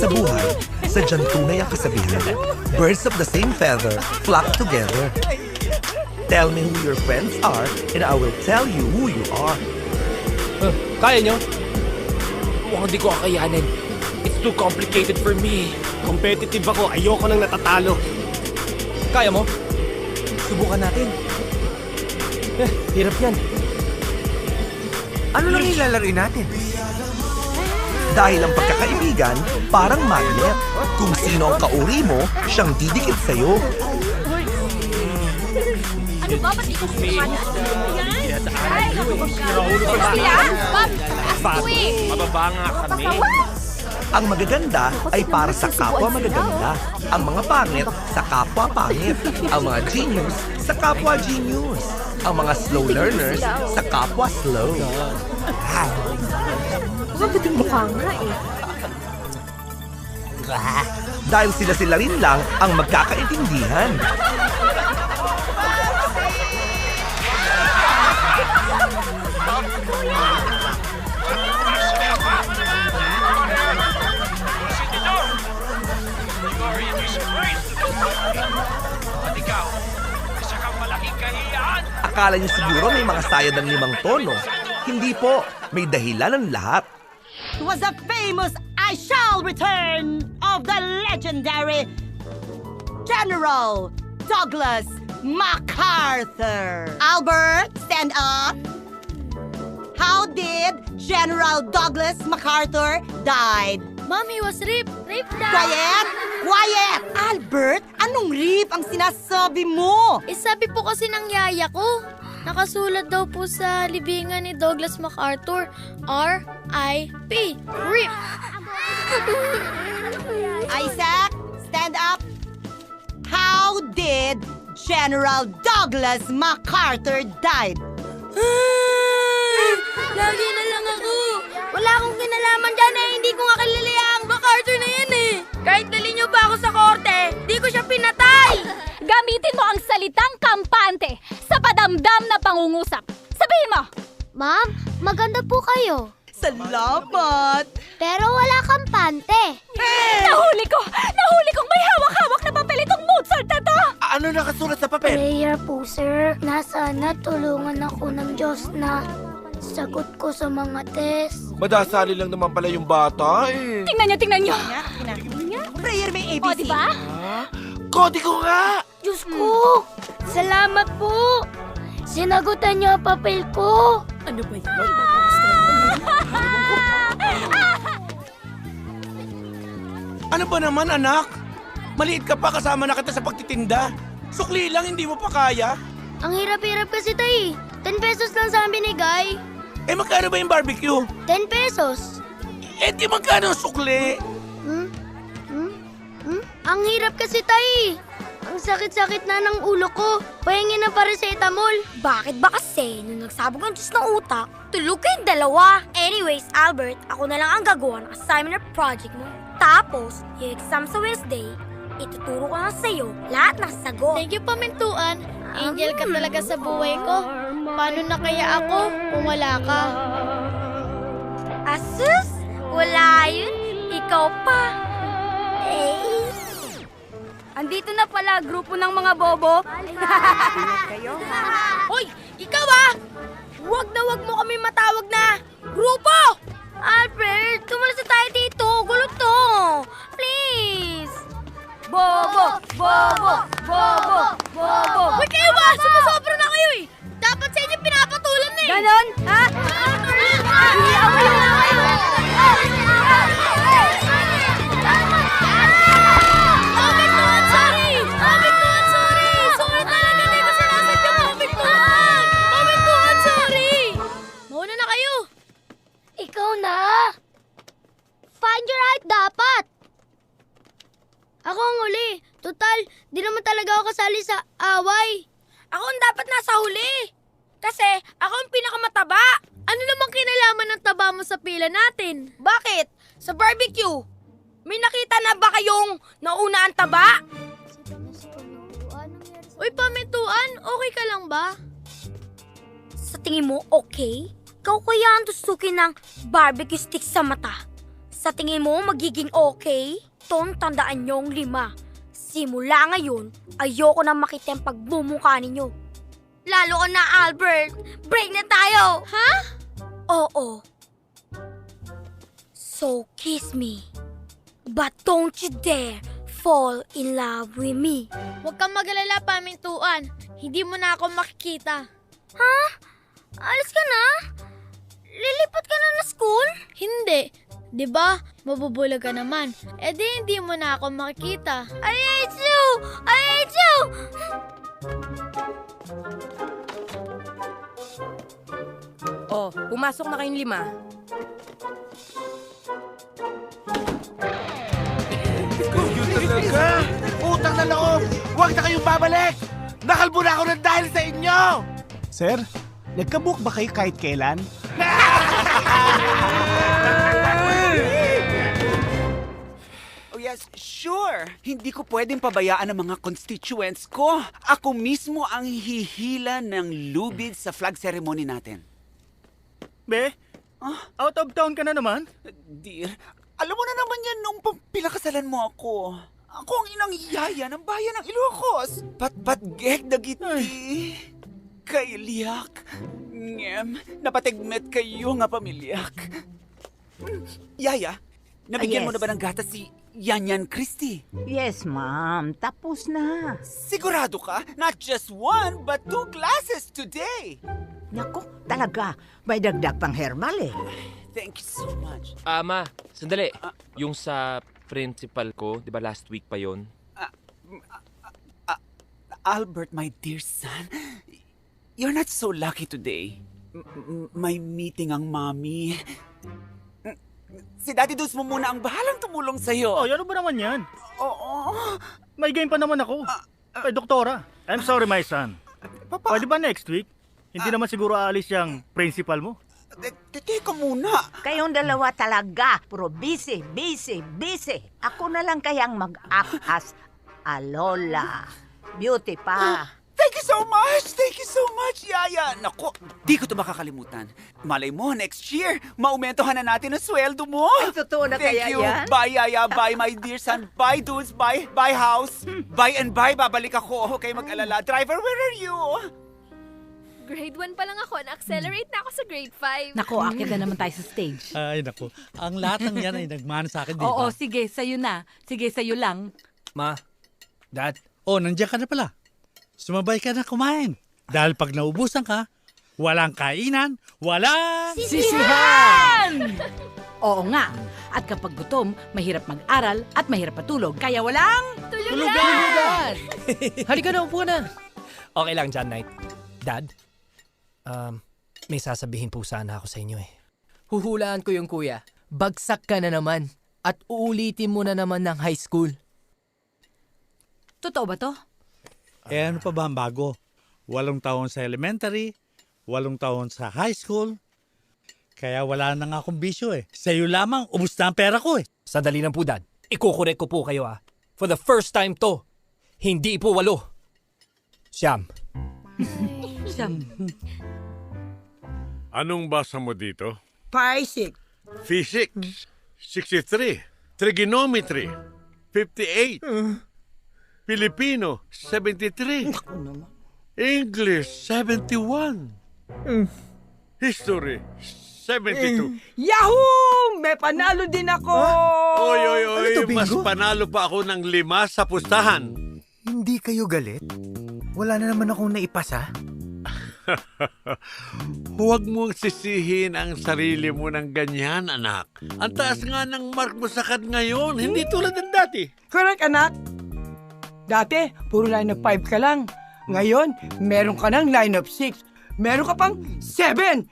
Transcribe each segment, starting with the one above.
Sa buhay, sadyang tunay ang kasabihan. Birds of the same feather flock together. Tell me who your friends are and I will tell you who you are. Kaya nyo? Mukhang di ko kakayanin. It's too complicated for me. Competitive ako, ayoko nang natatalo. Kaya mo? Subukan natin. Hirap yan. Ano lang ilalaroin natin? Dahil ang pagkakaibigan, parang magnet. Kung sino ang kauri mo, siyang didikit sa'yo. Ano ba? Ba't ikaw sumana? Ay, Mababa nga kami. Ang magaganda ay para sa kapwa magaganda. Ang mga pangit sa kapwa pangit. Ang mga genius sa kapwa genius. Ang mga slow learners sa kapwa slow. Mabuting mukha nga eh. Dahil sila rin lang ang magkakaintindihan. Akala niyo siguro may mga sayad ng 5 tono. Hindi po, may dahilan ang lahat. It was the famous I shall return of the legendary General Douglas MacArthur. Albert, stand up. How did General Douglas MacArthur died? Mom, he was raped. Raped na. Quiet! Quiet! Albert, anong rape ang sinasabi mo? Eh, sabi po kasi ng yaya ko. Nakasulat daw po sa libingan ni Douglas MacArthur, R.I.P. RIP. Isaac, stand up. How did General Douglas MacArthur died? Lagi na lang ako. Wala akong kinalaman dyan eh. Hindi ko nga kilala ang MacArthur na yan eh. Kahit dali niyo ba ako sa korte, di ko siya pinatay. Gamitin mo ang salitang kampante sa padamdam na pangungusap. Sabihin mo! Ma'am, maganda po kayo. Salamat! Pero wala kampante. Nahuli ko! Nahuli kong may hawak-hawak na papel itong Mozart na to! Ano nakasulat sa papel? Prayer po, sir. Nasana tulungan ako ng Diyos na sagot ko sa mga test. Madasali lang naman pala yung bata eh. Tingnan nyo! Prayer may ABC. O, diba? Kodi ko nga! Diyos ko! Salamat po! Sinagutan niyo ang papel ko! Ano ba yan? Ano ba naman anak? Maliit ka pa kasama na kita sa pagtitinda. Sukli lang, hindi mo pa kaya. Ang hirap-hirap kasi tay. 10 pesos lang sa amin binigay. Eh magkano ba yung barbecue? 10 pesos. Eh di magkano ang sukli? Ang hirap kasi tay. Ang sakit-sakit na ng ulo ko. Pahingin ng paracetamol. Bakit ba kasi nung nagsabog ang Diyos ng utak, tulog kayong dalawa? Anyways, Albert, ako na lang ang gagawa ng assignment or project mo. Tapos, yung exam sa Wednesday, ituturo ko lang sa'yo lahat ng sagot. Thank you, Pamintuan. Angel ka talaga sa buhay ko. Paano na kaya ako kung wala ka? Asus! Wala yun. Ikaw pa. Andito na pala grupo ng mga bobo. Hoy! Ikaw ah! Huwag na huwag mo kami matawag na grupo! Albert, tumalas na tayo dito. Gulo to. Please! Bobo! Bobo! Bobo! Bobo! Hoy kayo ba? Sumusobra na kayo eh! Dapat sa inyo pinapatulan na eh! Ganon? Ha? Hindi ako yun na kayo! Pamiktuan, sorry! Pamiktuan, sorry! Sorry talaga, hindi ko sinasadya pamiktuan! Pamiktuan, sorry! Mauna na kayo! Ikaw na! Find your right dapat! Ako ang huli. Total, di naman talaga ako kasali sa away. Ako ang dapat nasa huli! Kasi ako ang pinakamataba! Ano namang kinalaman ng taba mo sa pila natin? Bakit? Sa barbecue? May nakita na ba kayong nauna ang taba? Uy, Pamintuan, okay ka lang ba? Sa tingin mo, okay? Ikaw kaya ang tusukin ng barbecue stick sa mata? Sa tingin mo magiging okay? Tandaan niyong 5. Simula ngayon, ayoko na makita yung pagbumuka ninyo. Lalo ka na, Albert. Break na tayo. Ha? Oo. So kiss me. But don't you dare fall in love with me. Huwag kang mag-alala, pamintuan. Hindi mo na ako makikita. Ha? Alis ka na? Lilipat ka na school? Hindi. 'Di ba? Mabubulag ka naman. Eh di hindi mo na ako makikita. I hate you! I hate you! Oh, pumasok na kayong 5. Talaga? Utang na loob! Huwag na kayong babalik! Nakalbo na ako ng dahil sa inyo! Sir, nagkabook ba kayo kahit kailan? Oh yes, sure. Hindi ko pwedeng pabayaan ang mga constituents ko. Ako mismo ang hihila ng lubid sa flag ceremony natin. Be? Out of town ka na naman? Dear, alam mo na naman yan nung pinakasalan mo ako. Ako ang inang yaya ng bayan ng Ilocos. Patpat-gek dagiti. Kailiyak. Ngem, napatigmet kayo nga pamilyak. Yaya, nabigyan mo na ba ng gatas si Yanyan Christie? Yes, ma'am. Tapos na. Sigurado ka? Not just 1, but 2 glasses today. Naku, talaga. May dagdag pang herbal eh. Thank you so much. Ma, sandali. Yung sa principal ko, di ba last week pa yon? Albert, my dear son, you're not so lucky today. May meeting ang mommy. Si Daddy Dulce mo muna ang bahalang tumulong sa'yo. Oh, ano ba naman yan? Oo. May game pa naman ako. Ay, doktora. I'm sorry, my son. Papa, Pwede ba next week? Hindi naman siguro aalis yung principal mo. teka muna. Kayong dalawa talaga. Puro busy, busy, busy. Ako na lang kayang mag-act as a lola. Beauty pa. Thank you so much! Thank you so much, Yaya! Naku, di ko ito makakalimutan. Malay mo, next year, maumentohan na natin ang sweldo mo! Ay, totoo na Thank kaya you. yan? Bye, Yaya. Bye, my dear son. Bye, dudes. Bye. Bye, house. Bye and bye. Babalik ako. Huwag kayong mag-alala. Driver, where are you? Grade 1 pa lang ako. Na-accelerate na ako sa grade 5. Nako, akit na naman tayo sa stage. Ay, naku. Ang lahat ng yan ay nagmana sa akin, di ba? Oo, sige, sa'yo na. Sige, sa'yo lang. Ma, Dad, Oh, nandiyan ka na pala. Sumabay ka na kumain. Dahil pag naubusan ka, walang kainan, walang... Sisihan! Oo nga. At kapag gutom, mahirap mag-aral at mahirap patulog. Kaya walang... Tulugan! Halika na, upo na. Okay lang, John Knight. Dad, may sasabihin po sana ako sa inyo eh. Huhulaan ko yung kuya. Bagsak ka na naman at uulitin mo na naman ng high school. Totoo ba to? Eh, ano pa ba ang bago? 8 taon sa elementary, 8 taon sa high school. Kaya wala na nga akong bisyo eh. Sa'yo lamang, ubus na ang pera ko eh. Sandali lang po, Dad. Ikukorek ko po kayo ah. For the first time to, hindi po 8. Siyam. Anong basa mo dito? Paisik. Physics, 63. Trigonometry, 58. Filipino, 73. English, 71. History, 72. Yahoo! May panalo din ako! Oy, mas panalo pa ako ng 5 sa pustahan. Hindi kayo galit? Wala na naman akong naipasa. Huwag mong sisihin ang sarili mo ng ganyan, anak. Ang taas nga ng mark mo sa CAD ngayon, hindi tulad ng dati. Correct, anak. Dati, puro line of 5 ka lang. Ngayon, meron ka ng line of 6. Meron ka pang 7.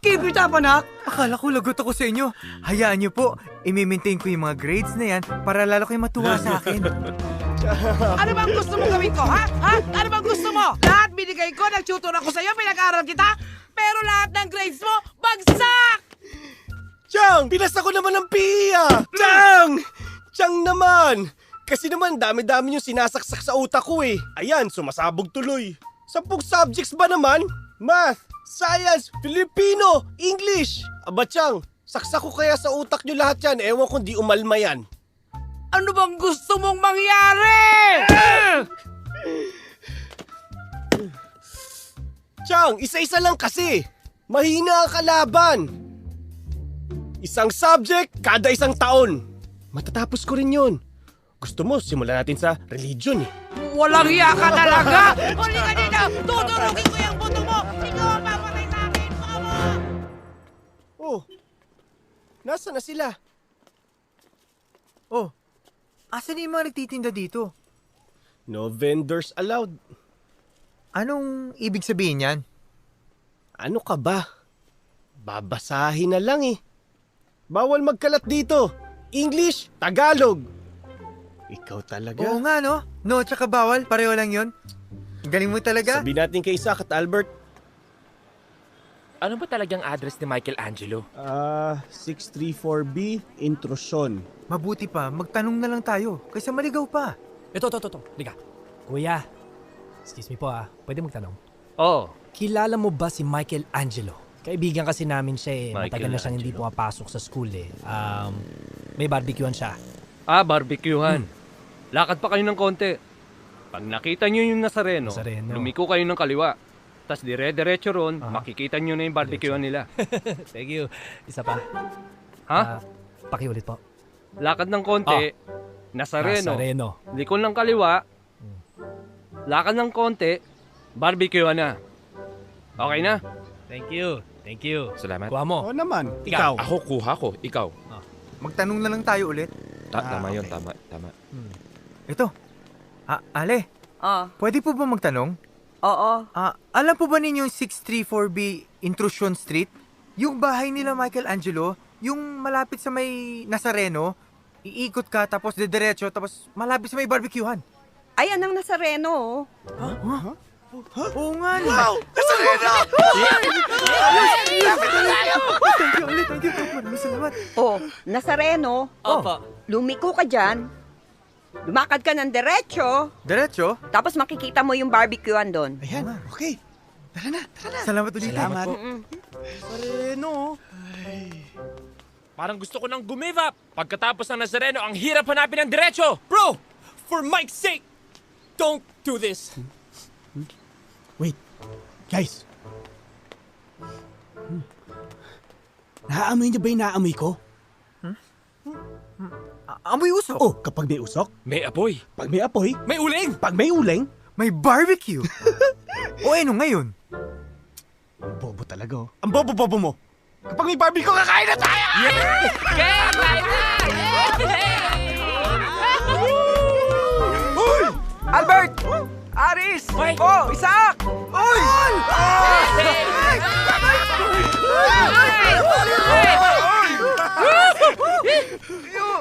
Keep it up, anak. Akala ko lagot ako sa inyo. Hayaan niyo po, i-maintain ko yung mga grades na yan para lalo kayo matuwa sa akin. Ano bang gusto mo gawin ko, ha? Ano bang gusto mo? Lahat binigay ko, nag-tutor ako sa'yo, pinag-aral kita, pero lahat ng grades mo, bagsak! Chang! Pinasa ko naman ng PIA! Chang! Chang naman! Kasi naman, dami-dami yung sinasaksak sa utak ko eh. Ayan, sumasabog tuloy. 10 subjects ba naman? Math, Science, Filipino, English. Aba Chang, Saksak ko kaya sa utak nyo lahat yan. Ewan kung di umalma yan. Ano bang gusto mong mangyari? Chang, isa-isa lang kasi. Mahina ang kalaban. Isang subject kada isang taon. Matatapos ko rin yun. Gusto mo, simulan natin sa religion eh. Walang hiya ka talaga! Huli ka dito! Tuturugin ko yung buto mo! Ikaw ang papatay sa akin! Mama! Oh, nasa na sila? Oh, asan yung mga nagtitinda dito? No vendors allowed. Anong ibig sabihin yan? Ano ka ba? Babasahin na lang eh. Bawal magkalat dito. English, Tagalog. Ikaw talaga. Oo nga, no? No, tsaka bawal. Pareho lang yun. Ang galing mo talaga. Sabihin natin kay Isaac at Albert. Ano ba talagang address ni Michelangelo? 634B, Intrusyon. Mabuti pa, magtanong na lang tayo. Kaysa maligaw pa. Ito. Liga. Kuya, excuse me po pwede magtanong? Oo. Kilala mo ba si Michelangelo? Kaibigan kasi namin siya eh. Matagal na siyang hindi Michelangelo. pumapasok sa school eh. May barbecuean siya. Barbecuehan. Lakad pa kayo ng konti. Pag nakita nyo yung Nazareno, lumiko kayo ng kaliwa. Tapos dire-diretso ron, makikita nyo na yung barbecuehan nila. Thank you. Isa pa. Ha? Pakiulit po. Lakad ng konti, Nazareno. Liko ng kaliwa, lakad ng konti, barbecuehan na. Okay na? Thank you. Salamat. Kuha mo. Oo naman. Ikaw. Ako, kuha ko. Ikaw. Magtanong na lang tayo ulit. Tama yun, okay. tama. Ito. Ale, pwede po ba magtanong? Oo. Alam po ba ninyong 634B Intrusion Street? Yung bahay nila Michelangelo, yung malapit sa may Nazareno, iikot ka tapos didiretso tapos malapit sa may barbecuehan. Ayan ang Nazareno. Oo nga. Wow! Nazareno! Thank you. Maraming salamat. Nazareno. Opo. Lumiko ka dyan. Lumakad ka ng diretso. Diretso? Tapos makikita mo yung barbecuehan doon. Ayan, okay. Tara na. Salamat ulit. Salamat. Nazareno. Parang gusto ko nang give up. Pagkatapos ng Nazareno, ang hirap hanapin ng diretso. Bro, for Mike's sake, don't do this. Wait, guys. Naaamoy niyo ba yung naaamoy ko? Amoy usok. Oh, kapag may usok, may apoy. Pag may apoy, may uling. Pag may uling, may barbecue. O ano ngayon? Ang bobo talaga. Ang bobo-bobo mo. Kapag may barbecue, kakain na tayo! Uy! Albert! Aris! Oh, Isaac! Uy!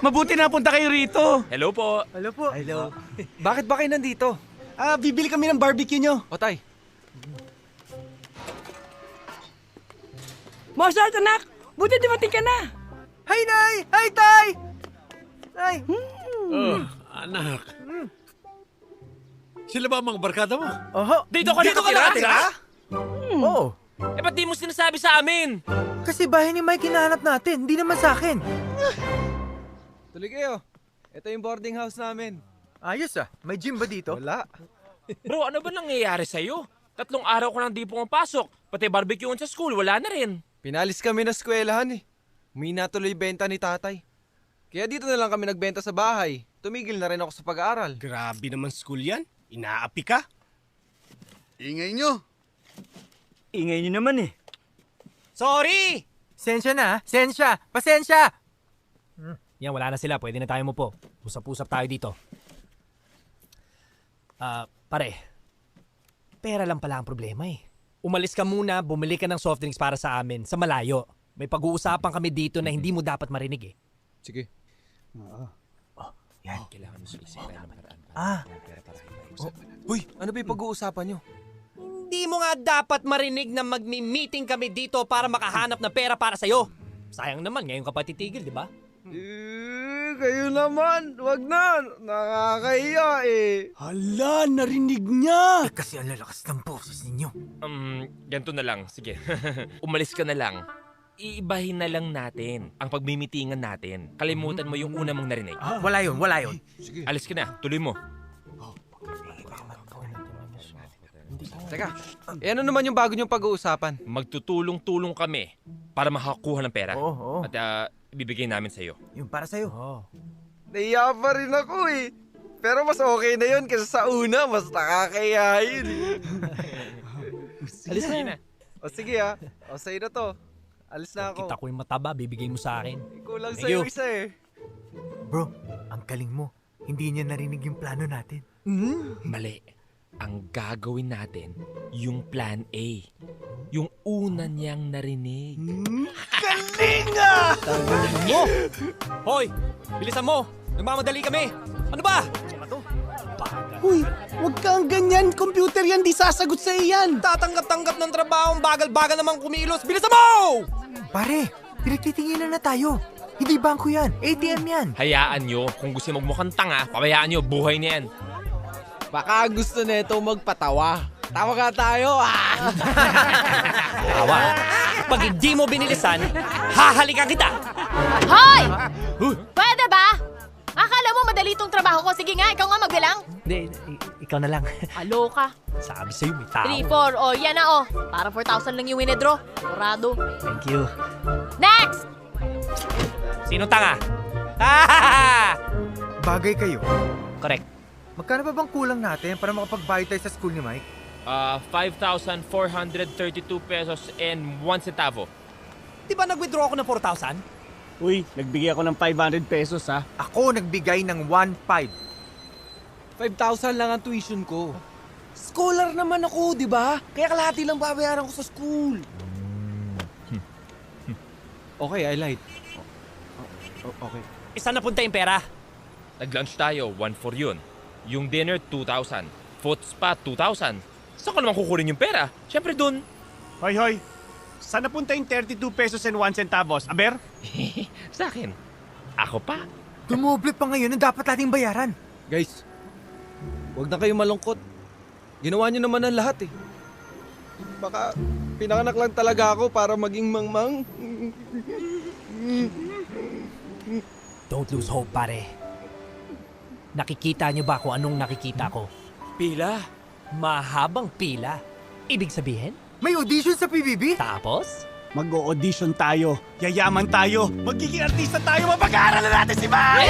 Mabuti na punta kayo rito. Hello po. Hello. Bakit ba kayo nandito? Bibili kami ng barbecue nyo. O, tay. Mozart, anak! Buti dumating ka na! Hi, Nay! Hi, Tay! Nay! Anak. Sila ba ang mga barkada mo? Oho. Dito ka nakatira? Oo. Ba't di mo sinasabi sa amin? Kasi bahay ni Mike hinahanap natin, hindi naman sa akin. Tuloy kayo. Ito yung boarding house namin. Ayos may gym ba dito? Wala. Bro, ano ba nangyayari sa'yo? 3 araw ko nang di pumapasok. Pati barbecue sa school, wala na rin. Pinalis kami na eskwelahan eh. Humina tuloy benta ni tatay. Kaya dito na lang kami nagbenta sa bahay. Tumigil na rin ako sa pag-aaral. Grabe naman school yan. Inaapi ka. Ingay nyo. Ingay niyo naman eh. Sorry! Sensya na, pasensya! Yan, wala na sila. Pwede na tayo mo po. Usap-usap tayo dito. Pare. Pera lang pala ang problema eh. Umalis ka muna, bumili ka ng soft drinks para sa amin, sa malayo. May pag-uusapan kami dito na hindi mo dapat marinig eh. Sige. Yan. Kailangan mo sulisip tayo ng paraan. Uy, ano ba yung pag-uusapan nyo? Hindi mo nga dapat marinig na magmi-meeting kami dito para makahanap ng pera para sa'yo. Sayang naman, ngayon ka pa titigil, di ba? Kayo naman. Wag na. Nakakahiya eh. Hala, narinig niya. Kasi ang lalakas ng boses ninyo. Ganito na lang. Sige. Umalis ka na lang. iibahin na lang natin ang pagmimitingan natin. Kalimutan mo yung una mong narinig. Wala yun. Alis ka na, tuloy mo. Teka, ano naman yung bago niyong pag-uusapan? Magtutulong-tulong kami para makakuha ng pera. Oo. At ibibigay namin sa'yo. Yung para sa'yo. Naiya pa rin ako eh. Pero mas okay na yun kasi sa una, mas nakakaya yun. Alis na. O sige ha, o sa'yo na to. Alis na ako. Kita ko yung mataba, bibigay mo sa akin. Kulang Thank sa'yo you. isa eh. Bro, ang galing mo. Hindi niya narinig yung plano natin. Mali. Ang gagawin natin, yung plan A. Yung una niyang narinig. Galing ah! mo! Hoy! Bilisan mo! Nagmamadali kami! Ano ba? Uy, huwag kang ganyan. Computer yan, di sasagot sa iyan. Tatanggap-tanggap ng trabaho, bagal-bagal naman kumilos. Bilisan mo! Pare, pinagtitinginan na tayo. Hindi bangko yan. ATM yan. Hayaan nyo, kung gusto magmukhang tanga, pabayaan nyo, buhay na yan. Baka gusto nito magpatawa. Tawa ka tayo ah! Tawa. Pag hindi mo binilisan, hahalikan kita! Hoy! Pwede ba? Akala mo madali itong trabaho ko. Sige nga, ikaw nga magbilang. Hindi, ikaw na lang. Aloka. Sabi sa'yo, may tao. 3, 4, oh, yan na oh. Para 4,000 lang yung winedro. Dorado. Thank you. Next! Sino tanga? Bagay kayo. Correct. Magkano ba bang kulang natin para makapagbayad tayo sa school ni Mike? 5,432 pesos and 1 centavo. Di ba nag-withdraw ako ng 4,000? Uy, nagbigay ako ng 500 pesos ha. Ako nagbigay ng 1,500. 5,000 lang ang tuition ko. Scholar naman ako, di ba? Kaya kalahati lang babayaran ko sa school. Okay, I lied. Okay. Isa na punta yung pera. Nag-lunch tayo, 1,400 yun. Yung dinner, 2,000. Foot spa, 2,000. Saan ka naman kukunin yung pera? Siyempre dun. Hoy. Saan napunta yung 32 pesos and 1 centavos? Aber? Sa akin. Ako pa. Dumoble pa ngayon ang dapat nating bayaran. Guys, huwag na kayong malungkot. Ginawa niyo naman ang lahat eh. Baka pinanganak lang talaga ako para maging mangmang. Don't lose hope, pare. Nakikita niyo ba kung anong nakikita ko? Pila. Mahabang pila. Ibig sabihin? May audition sa PBB? Tapos? Mag-o-audition tayo. Yayaman tayo. Magiging artista tayo. Mapag-aaralan natin si Mike!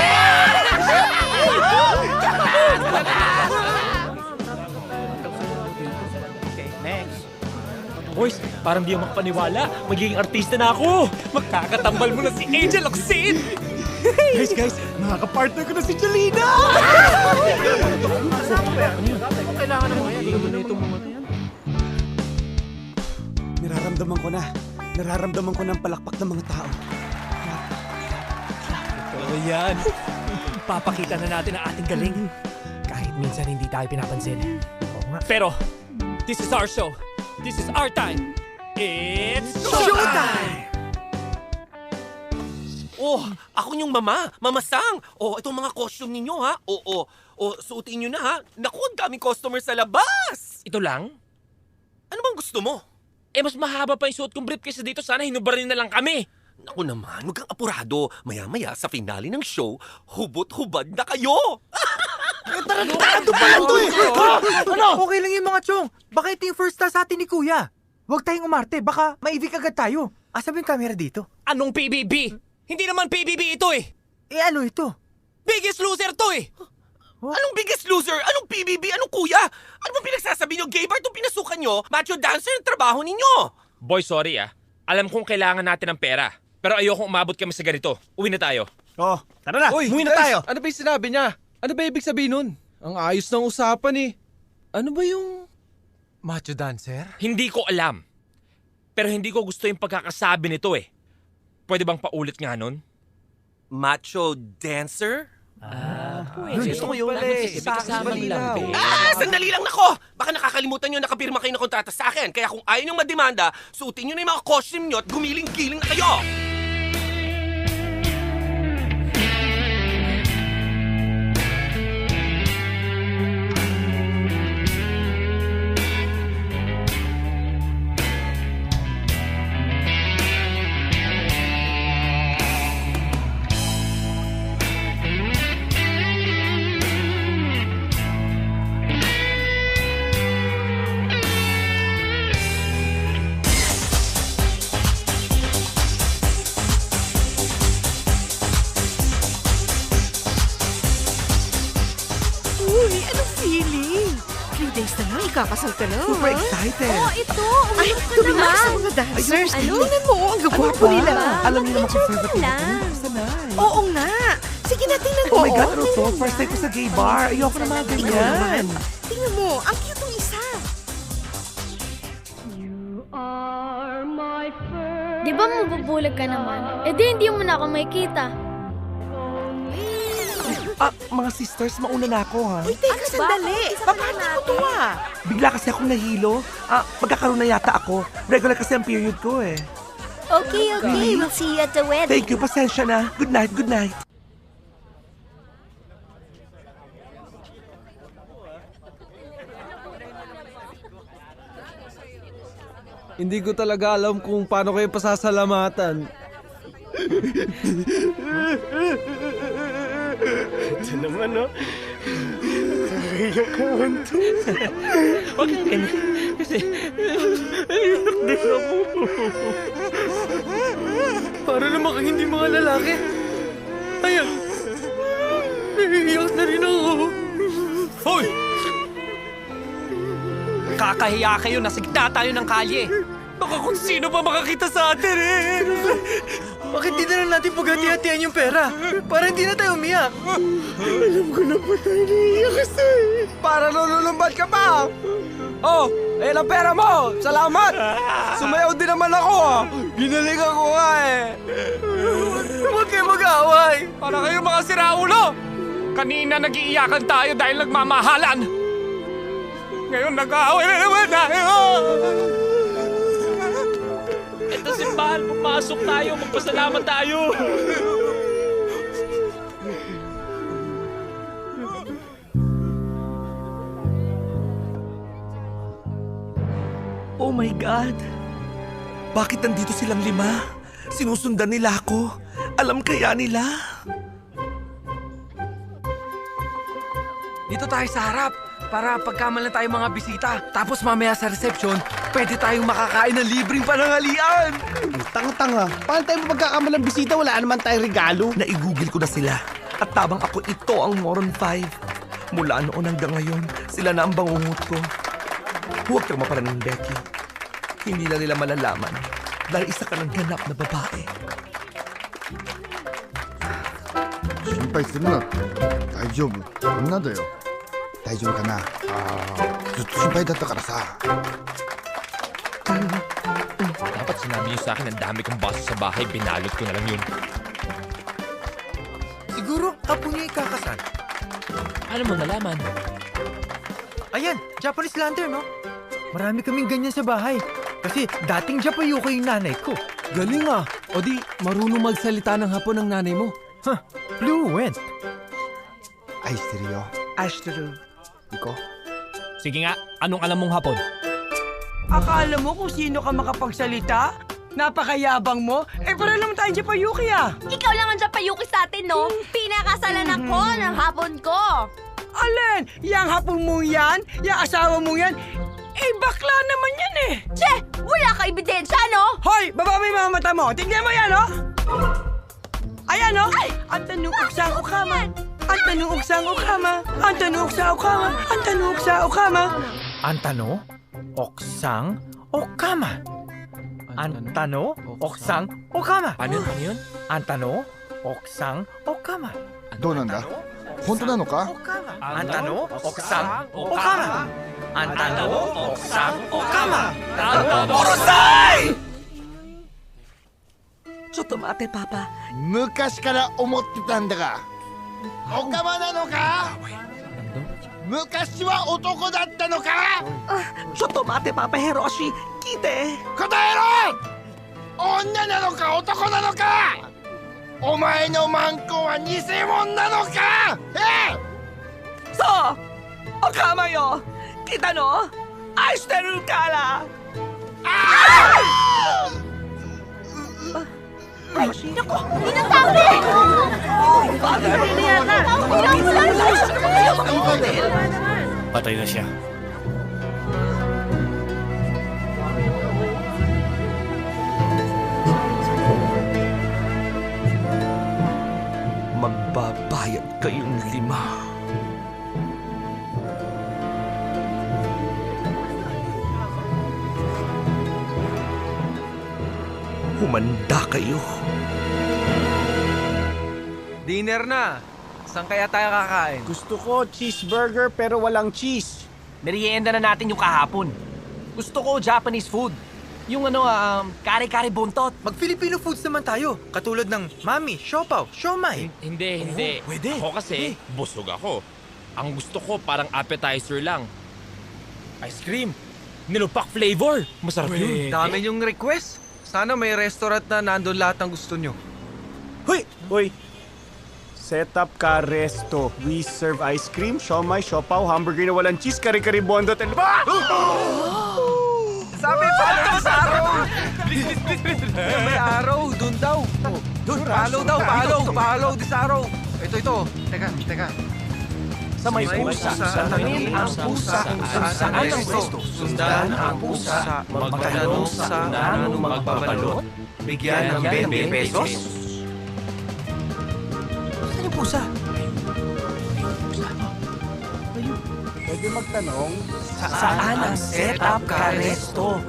Okay, next. Boys, parang di ako makapaniwala. Magiging artista na ako. Magkakatambal mo na si Angel Oxin. Guys, nakaka-partner ko na si Jolina! Kailangan naman itong mga yan. Nararamdaman ko ng palakpak ng mga tao. Oo yan. Papakita na natin ang ating galing. Kahit minsan hindi tayo pinapansin. Pero, this is our show. This is our time. It's showtime! Oh, ako yung mamasang. Oh, itong mga costume ninyo ha. Oo, suotin nyo na ha. Naku, ang daming customer sa labas. Ito lang? Ano bang gusto mo? Mas mahaba pa yung suot kong briefcase dito. Sana hinubarin na lang kami. Naku naman, huwag kang apurado. Maya-maya sa finale ng show, hubot-hubad na kayo. Tarantado pa lang to eh! Ano? Okay lang yung mga chong. Baka ito yung first task sa atin ni Kuya. Huwag tayong umarte. Baka maibig agad tayo. Asa ba yung camera dito? Anong PBB? Hindi naman PBB ito eh. Eh ano ito? Biggest Loser to eh. Anong Biggest Loser? Anong PBB? Anong kuya? Ano bang pinagsasabi nyo? Gay bar itong pinasukan nyo? Macho dancer yung trabaho ninyo. Boy, sorry ah. Alam kong kailangan natin ng pera. Pero ayokong umabot kami sa ganito. Uwi na tayo. Oh, tara na. Uy, umuwi na tayo. Ano ba yung sinabi niya? Ano ba ibig sabihin nun? Ang ayos ng usapan eh. Ano ba yung macho dancer? Hindi ko alam. Pero hindi ko gusto yung pagkakasabi nito eh. Pwede bang paulit nga nun? Macho dancer? Gusto ko yung kasamang lambi. Sandali lang nako! Baka nakakalimutan nyo nakapirma kayo ng kontrata sa akin. Kaya kung ayaw nyo mademanda, suotin nyo na yung mga costume nyo at gumiling-giling na kayo! magkakasal ka na. Super excited. Oo, ito. Ay, tumimak sa mga dancers. Tingnan mo, ang gagwapo nila. Alam niyo naman conservative ako. Oo nga. Sige na, tingnan mo. Oh my God, ano to? First time ko sa gay bar. Ayoko na mga ganyan. Tingnan mo, ang cute ng isa. Di ba mabubulag ka naman? Eh di hindi mo na ako makikita. Mga sisters, mauna na ako, ha? Uy, teka, sandali. Babati ko to, Bigla kasi akong nahilo. Magkakaroon na yata ako. Regular kasi ang period ko, eh. Okay. We'll see you at the wedding. Thank you, pasensya na. Good night. Hindi ko talaga alam kung paano kayo pasasalamatan. Ito naman, no? Kaiyak ka, Anto. Huwag kang ganyan. Kasi, naiyak din ako. Para naman kang hindi mga lalaki. Ayan. Naiiyak na rin ako. Hoy! Kakahiya kayo, nasa gitna tayo ng kalye. Baka kung sino pa makakita sa atin eh. Bakit di na lang natin paghati-hatian yung pera? Para hindi na tayo umiyak. Alam ko na pa tayo naiiyak kasi. Para lululumbad ka pa. Oh, ayun ang pera mo. Salamat. Sumayaw din naman ako Ginalingan ko nga eh. Huwag kayo mag-away. Para kayo mga siraulo! Kanina nag-iiyakan tayo dahil nagmamahalan. Ngayon nag-aaway na naman tayo! Ito simbahan, pumasok tayo, magpasalamat tayo. Oh my God! Bakit nandito silang 5? Sinusundan nila ako. Alam kaya nila? Dito tayo sa harap para pagkamal na tayo mga bisita. Tapos mamaya sa reception, pwede tayong makakain ng libreng panangalian. Tanga-tanga. Paano tayo mapagkakamalang bisita? Wala naman tayong regalo. Naigugil ko na sila. At tabang ako, ito ang Moron 5. Mula noon hanggang ngayon, sila na ang bangungot ko. Huwag kang maparaning, Becky. Hindi na nila malalaman dahil isa ka ng ganap na babae. 心配するな。大丈夫。女だよ。大丈夫かな。ずっと心配だったからさ。 Dapat sinabi niyo sa akin ang dami kong baso sa bahay, binalot ko na lang yun. Siguro, apo niya ikakasal. Paano mo nalaman? Ayan, Japanese lantern, no? Marami kaming ganyan sa bahay. Kasi dating Japayuko yung nanay ko. Galing O di, marunong magsalita ng Hapon ng nanay mo. Fluent. 愛してるよ。愛してる。行こう。 Sige nga, anong alam mong Hapon? Akala mo kung sino ka makapagsalita? Napakayabang mo? Para naman tayong Japayuki Ikaw lang ang Japayuki sa atin, no? Pinakasalan ako ng hapon ko. Alin? Yang hapon mo yan? Yang asawa mo yan? Bakla naman yan eh! Che! Wala ka ebidensya, no? Hoy! Baba mo yung mga mata mo! Tingnan mo yan, no? Ayan, no? Ang tanong sa ukama! Ang tanong sa ukama! Ang tanong sa ukama! Ang tanong sa ukama! Antano? Oksang? Okama? Antano? Oksang? Okama? Ano yun? Antano? Oksang? Okama? どうなんだ本当なのか Antano? Oksang? Okama? Antano? Oksang? Okama? Morosai! ちょっと待って、パパ。昔から思ってたんだが、オカマなのか昔は男だったのかちょっと待って、パパ、ヒロシ。聞いて。答えろ女なのか男なのかお前のマンコは偽物なのかそうおかまよ聞いたの愛してるからAy, naku! Tinatawag eh! Patay na siya. Magbabayad kayong 5. Humanda kayo. Dinner na. Saan kaya tayo kakain? Gusto ko cheeseburger pero walang cheese. Merienda na natin yung kahapon. Gusto ko Japanese food. Yung kare-kare buntot. Mag-Filipino foods naman tayo. Katulad ng mami, siopaw, siomay. Hindi. Pwede. Ako kasi, busog ako. Ang gusto ko parang appetizer lang. Ice cream. Nilupak flavor. Masarap yun. Dami yung request. Sana may restaurant na nandun lahat ng gusto nyo. Hoy! Set up ka resto. We serve ice cream, siomay, siopaw, hamburger na walang cheese, kare-kare bondot, and... Sabi pa sa araw! May araw, dun daw. Follow this araw. Ito. Teka. Sa may pusa, sundanin ang pusa kung saan ang gusto. Sundan ang pusa, magtanong sa nano magbabalot, bigyan ng 20 pesos. Saan yung pusa? Pwede magtanong. Saan ang setup ka resto?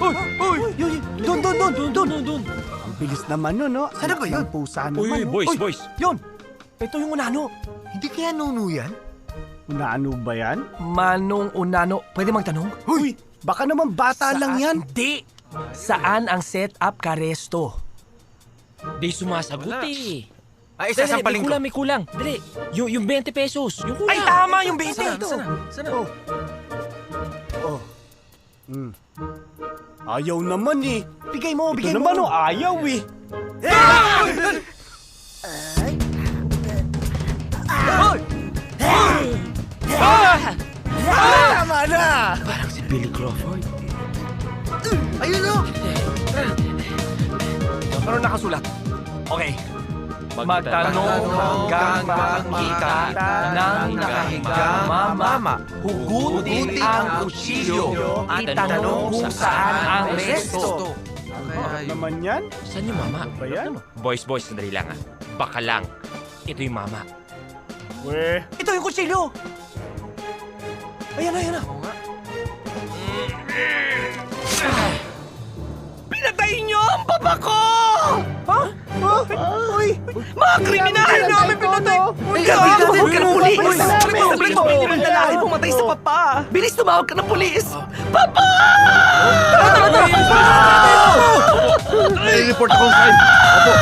Doon. Ang bilis naman nun, no? Sana ba yun? Pusa naman, no? Boys. Yun! Ito yung unano. Hindi kaya nuno yan? Unaano ba yan? Manong unano. Pwede magtanong? Huy! Baka naman bata lang yan. Hindi! Saan ang setup ka resto? Di sumasagot eh. Ay, sasampalin ko. May kulang. Dali. Yung 20 pesos. Yung kulang. Ay, tama yung 20. Sana. Ayaw naman eh. Bigay mo. Ito naman ayaw eh. Tama na! Parang si Billy Crawford. Ayun o! Ano nakasulat? Okay. Magtanong hanggang makita ng nakahiga mama. Hugutin ang kutsilyo. Itanong kung saan ang resto. Naman yan? Saan yung mama? Ba yan? Boys, sandali lang ah. Baka lang. Ito yung mama. Ito yung kutsilyo! Ayan na. Pinatay niyo ang papa ko! Ha? Uy! Mga kriminal namin pinatay! Huwag ka ng pulis! Sabi ko, ang lalaki pumatay sa papa! Bilis tumawag ka ng pulis! Papa! I-report akong crime. Opo.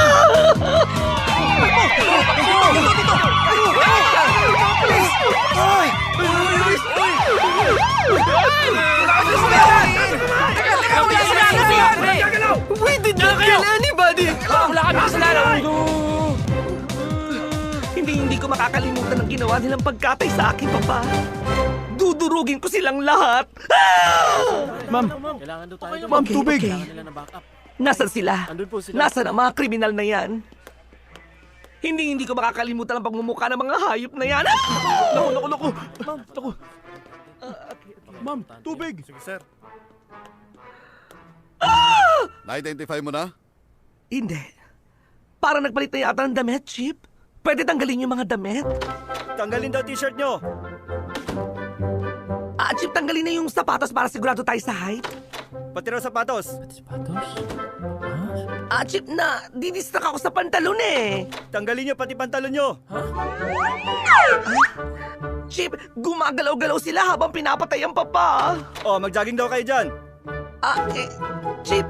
We did not kill anybody! Wala kami kasalanan! Hindi ko makakalimutan ang ginawa nilang pagkatay sa akin, Papa. Dudurugin ko silang lahat. Ma'am, tubig. Nasaan sila? Nasaan ang mga kriminal na yan? Hindi ko makakalimutan ang pagmumukha ng mga hayop na yan. Naku. Ma'am, tubig. Sige, sir. Na-identify mo na? Hindi. Parang nagpalit na yata ng damit, Chip. Pwede tanggalin yung mga damit? Tanggalin daw t-shirt nyo. Chip, tanggalin na yung sapatos para sigurado tayo sa height. Pati raw sapatos. Chip, didistract ako sa pantalon eh. Tanggalin nyo pati pantalon nyo. Chip, gumagalaw-galaw sila habang pinapatay ang papa. Mag-jogging daw kayo dyan. Chip,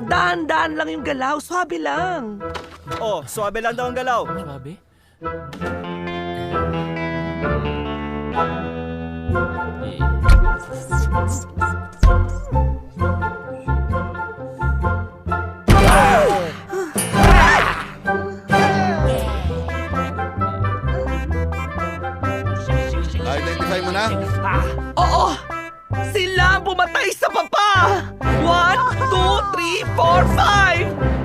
dahan-dahan lang yung galaw. Swabe lang. Swabe lang daw ang galaw. Swabe? Na-identify mo na? Oo! Sila ang pumatay sa papa! 1, 2, 3, 4, 5!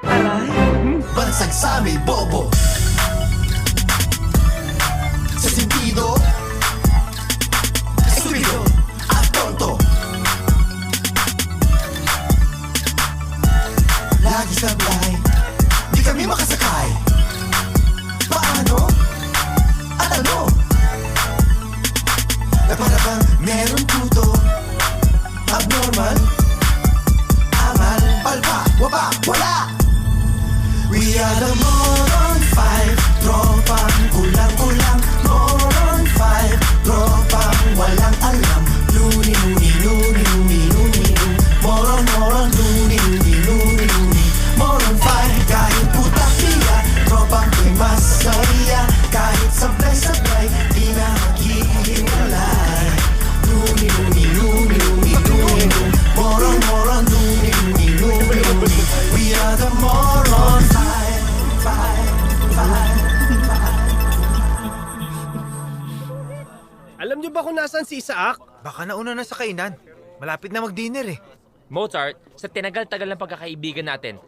Aray? Bansag sami, bobo. Sa sentido, estupido at tonto. Lagi sablay, di kami makasakay. Paano? At ano? Na para bang meron tuto abnormal nasan si Isaac? Baka nauna na sa kainan. Malapit na mag-dinner eh. Mozart, sa tinagal-tagal ng pagkakaibigan natin,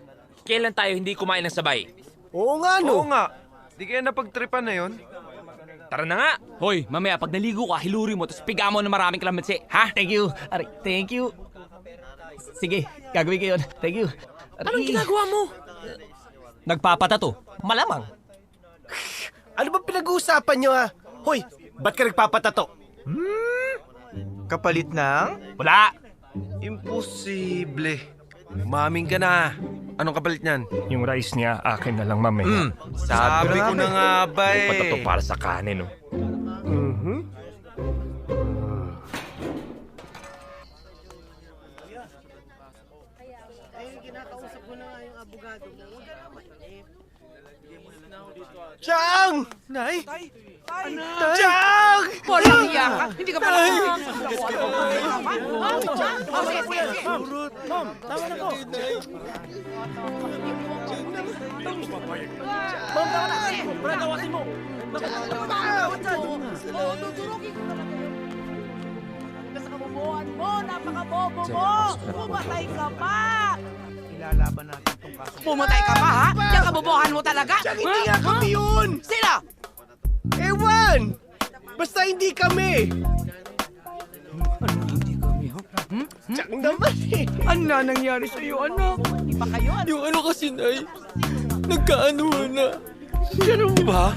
kailan tayo hindi kumain ng sabay? Oo nga, no? Oo nga. Di kaya napagtripan na yon? Tara na nga! Hoy, mamaya pag naligo ka, hiluri mo, tapos piga mo ng maraming kalamansi. Ha? Thank you. Aray, thank you. Sige, gagawin ko yun. Thank you. Aray. Anong ginagawa mo? Nagpapatato. Malamang. Ano ba pinag-uusapan nyo, ha? Hoy, ba't ka nagpapatato? Kapalit ng? Wala. Imposible. Umaming ka na. Anong kapalit niyan? Yung rice niya, akin na lang mamaya. Sabi ko na nga ba eh. Patato para sa kanin, no? Chang! Nay! Chang! Walang iya ka. Hindi ka pala. Mom, tama na po. Mom, tama na. Brad, tawasin mo. Kasabubuhan mo, napakabobo mo. Pumatay ka pa. Ilalaban natin itong kaso. Pumatay ka pa, ha? Yung kabobohan mo talaga? Chang, hindi nga kami yun! Sino? Ewan! Basta hindi kami! Chang naman eh! Ano na nangyari sa'yo, anak? Di ba kayo? Yung ano kasi, Nay, nagkaanuhan na. Ganun ba?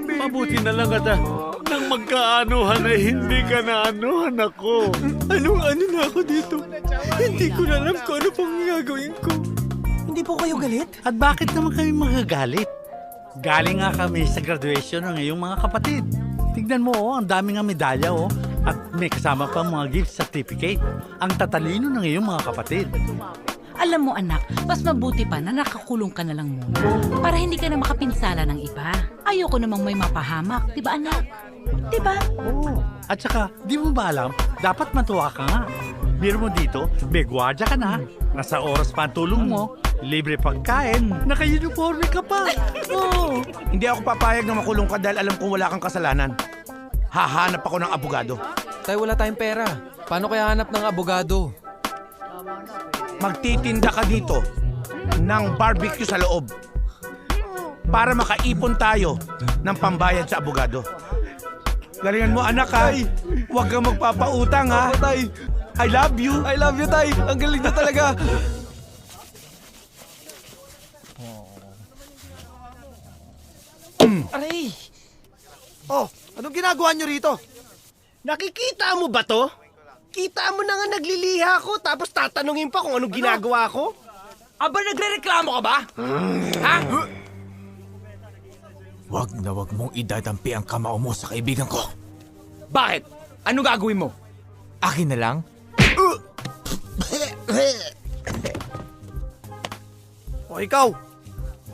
Mabuti na lang ata. Nang magkaanuhan ay hindi ka naanuhan ako. Anong ano na ako dito? Hindi ko na alam kung ano pang gagawin ko. Hindi po kayo galit? At bakit naman kami magagalit? Galing nga kami sa graduation ng iyong mga kapatid. Tignan mo, ang dami nga medalya, oh. At may kasama pa mga gift certificate. Ang tatalino ng iyong mga kapatid. Alam mo anak, mas mabuti pa na nakakulong ka na lang muna para hindi ka na makapinsala ng iba. Ayoko namang may mapahamak, di ba anak? Di ba? Oo. At saka, di mo ba alam, dapat matuwa ka nga. Biro mo dito, may gwardiya ka na. Nasa oras pa ang tulong mo, libre pagkain, naka-uniforme ka pa. Oo. Hindi ako papayag na makulong ka dahil alam kong wala kang kasalanan. Hahanap ako ng abogado. Tay, wala tayong pera. Paano kaya hanap ng abogado? Magtitinda ka dito ng barbecue sa loob para makaipon tayo ng pambayad sa abogado. Galingan mo anak ha. Huwag kang magpapautang ha. Tay, I love you. I love you, Tay. Ang galing na talaga. Aray! Oh, anong ginagawa nyo rito? Nakikita mo ba to? Kita mo na nga nagliliha ko tapos tatanungin pa kung anong ginagawa ko? Aba, nagre-reklamo ka ba? Ha? Wag na wag mong idadampi ang kamao mo sa kaibigan ko. Bakit? Ano gagawin mo? Akin na lang? O ikaw,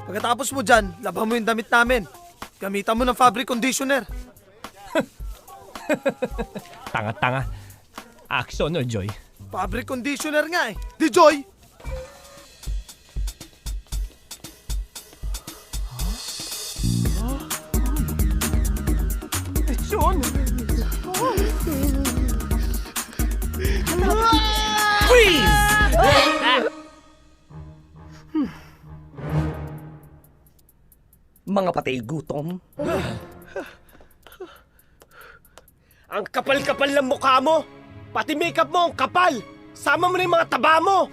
pagkatapos mo dyan, laban mo yung damit namin. Gamitan mo ng fabric conditioner. Tanga-tanga. Action o Joy? Fabric conditioner nga eh. Di Joy! Sean! Freeze! Mga patay gutom. Ang kapal-kapal ng mukha mo! Pati makeup mo, ang kapal! Sama mo na yung mga taba mo!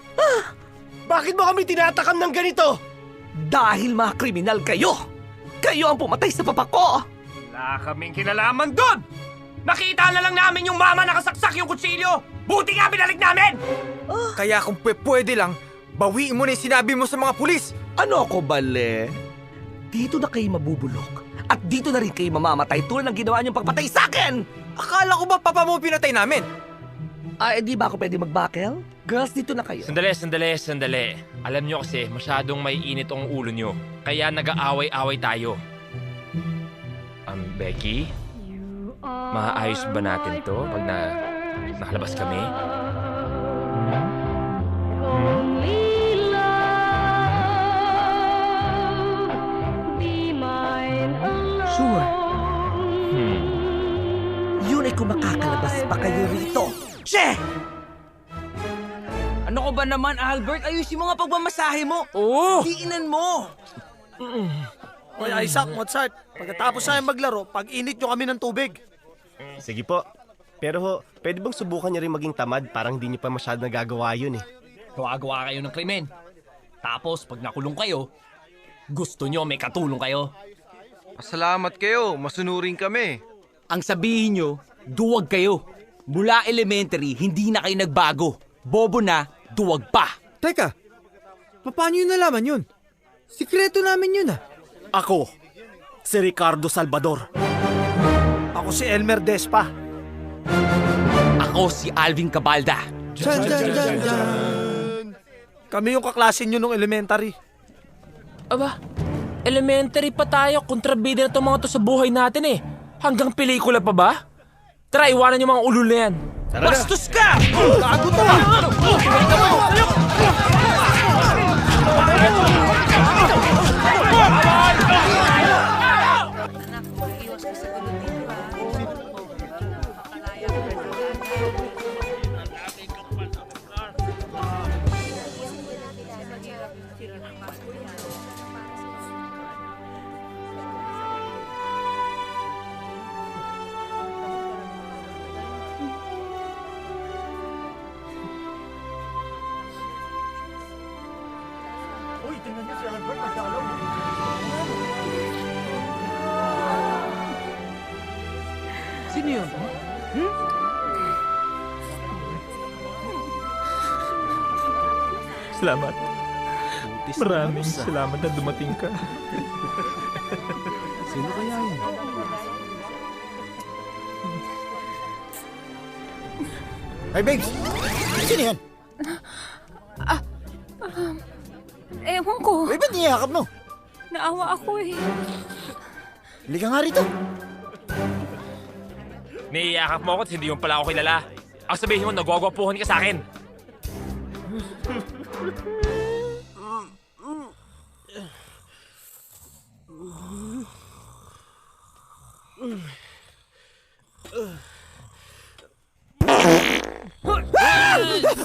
Bakit mo kami tinatakam ng ganito? Dahil mga kriminal kayo! Kayo ang pumatay sa papa ko! Wala kaming kinalaman doon! Nakita na lang namin yung mama nakasaksak yung kutsilyo! Buti nga binalik namin! Kaya kung pwede lang, bawiin mo na yung sinabi mo sa mga pulis! Ano ako, bale? Dito na kayo mabubulok. At dito na rin kayo mamamatay tulad ng ginawa niyong pagpatay sa akin! Akala ko ba papa mo pinatay namin? Di ba ako pwede magbakel? Girls, dito na kayo. Sandali. Alam nyo kasi, masyadong may init ang ulo nyo. Kaya nag-aaway-away tayo. Becky? Maayos ba natin to pag nakalabas kami? Sure. Yun ay kung makakalabas pa kayo rito. Che! Ano ko ba naman, Albert? Ayusin mo nga pagmamasahe mo. Oo! Diinan mo. Hoy, Isaac, Mozart. Pagkatapos namin maglaro, pag-init nyo kami ng tubig. Sige po. Pero ho, pwede bang subukan niyo rin maging tamad? Parang di niyo pa masyado nagagawa yun eh. Gawa-gawa kayo ng krimen. Tapos, pag nakulong kayo, gusto nyo may katulong kayo. Salamat kayo, masunurin kami. Ang sabihin nyo, duwag kayo. Mula elementary, hindi na kayo nagbago. Bobo na, duwag pa. Teka, paano yun nalaman yun? Sikreto namin yun ah. Ako, si Ricardo Salvador. Ako si Elmer Despa. Ako si Alvin Cabalda. Kami yung kaklase nyo nung elementary. Aba, elementary pa tayo. Kontrabida na itong mga to sa buhay natin eh. Hanggang pelikula pa ba? Tara, iwanan yung mga ulo na yan. Bastos ka! Gago to! Sino yun? Salamat. Maraming salamat na dumating ka. Sino kaya yun? Hey, babes! Sino yan? Ewan ko. Ba't niyakap mo? Naawa ako eh. Halika nga rito. Naiiyakap mo ako at hindi mo pala ako kilala. Ang sabihin mo, nagwagwapuhan ka sa akin.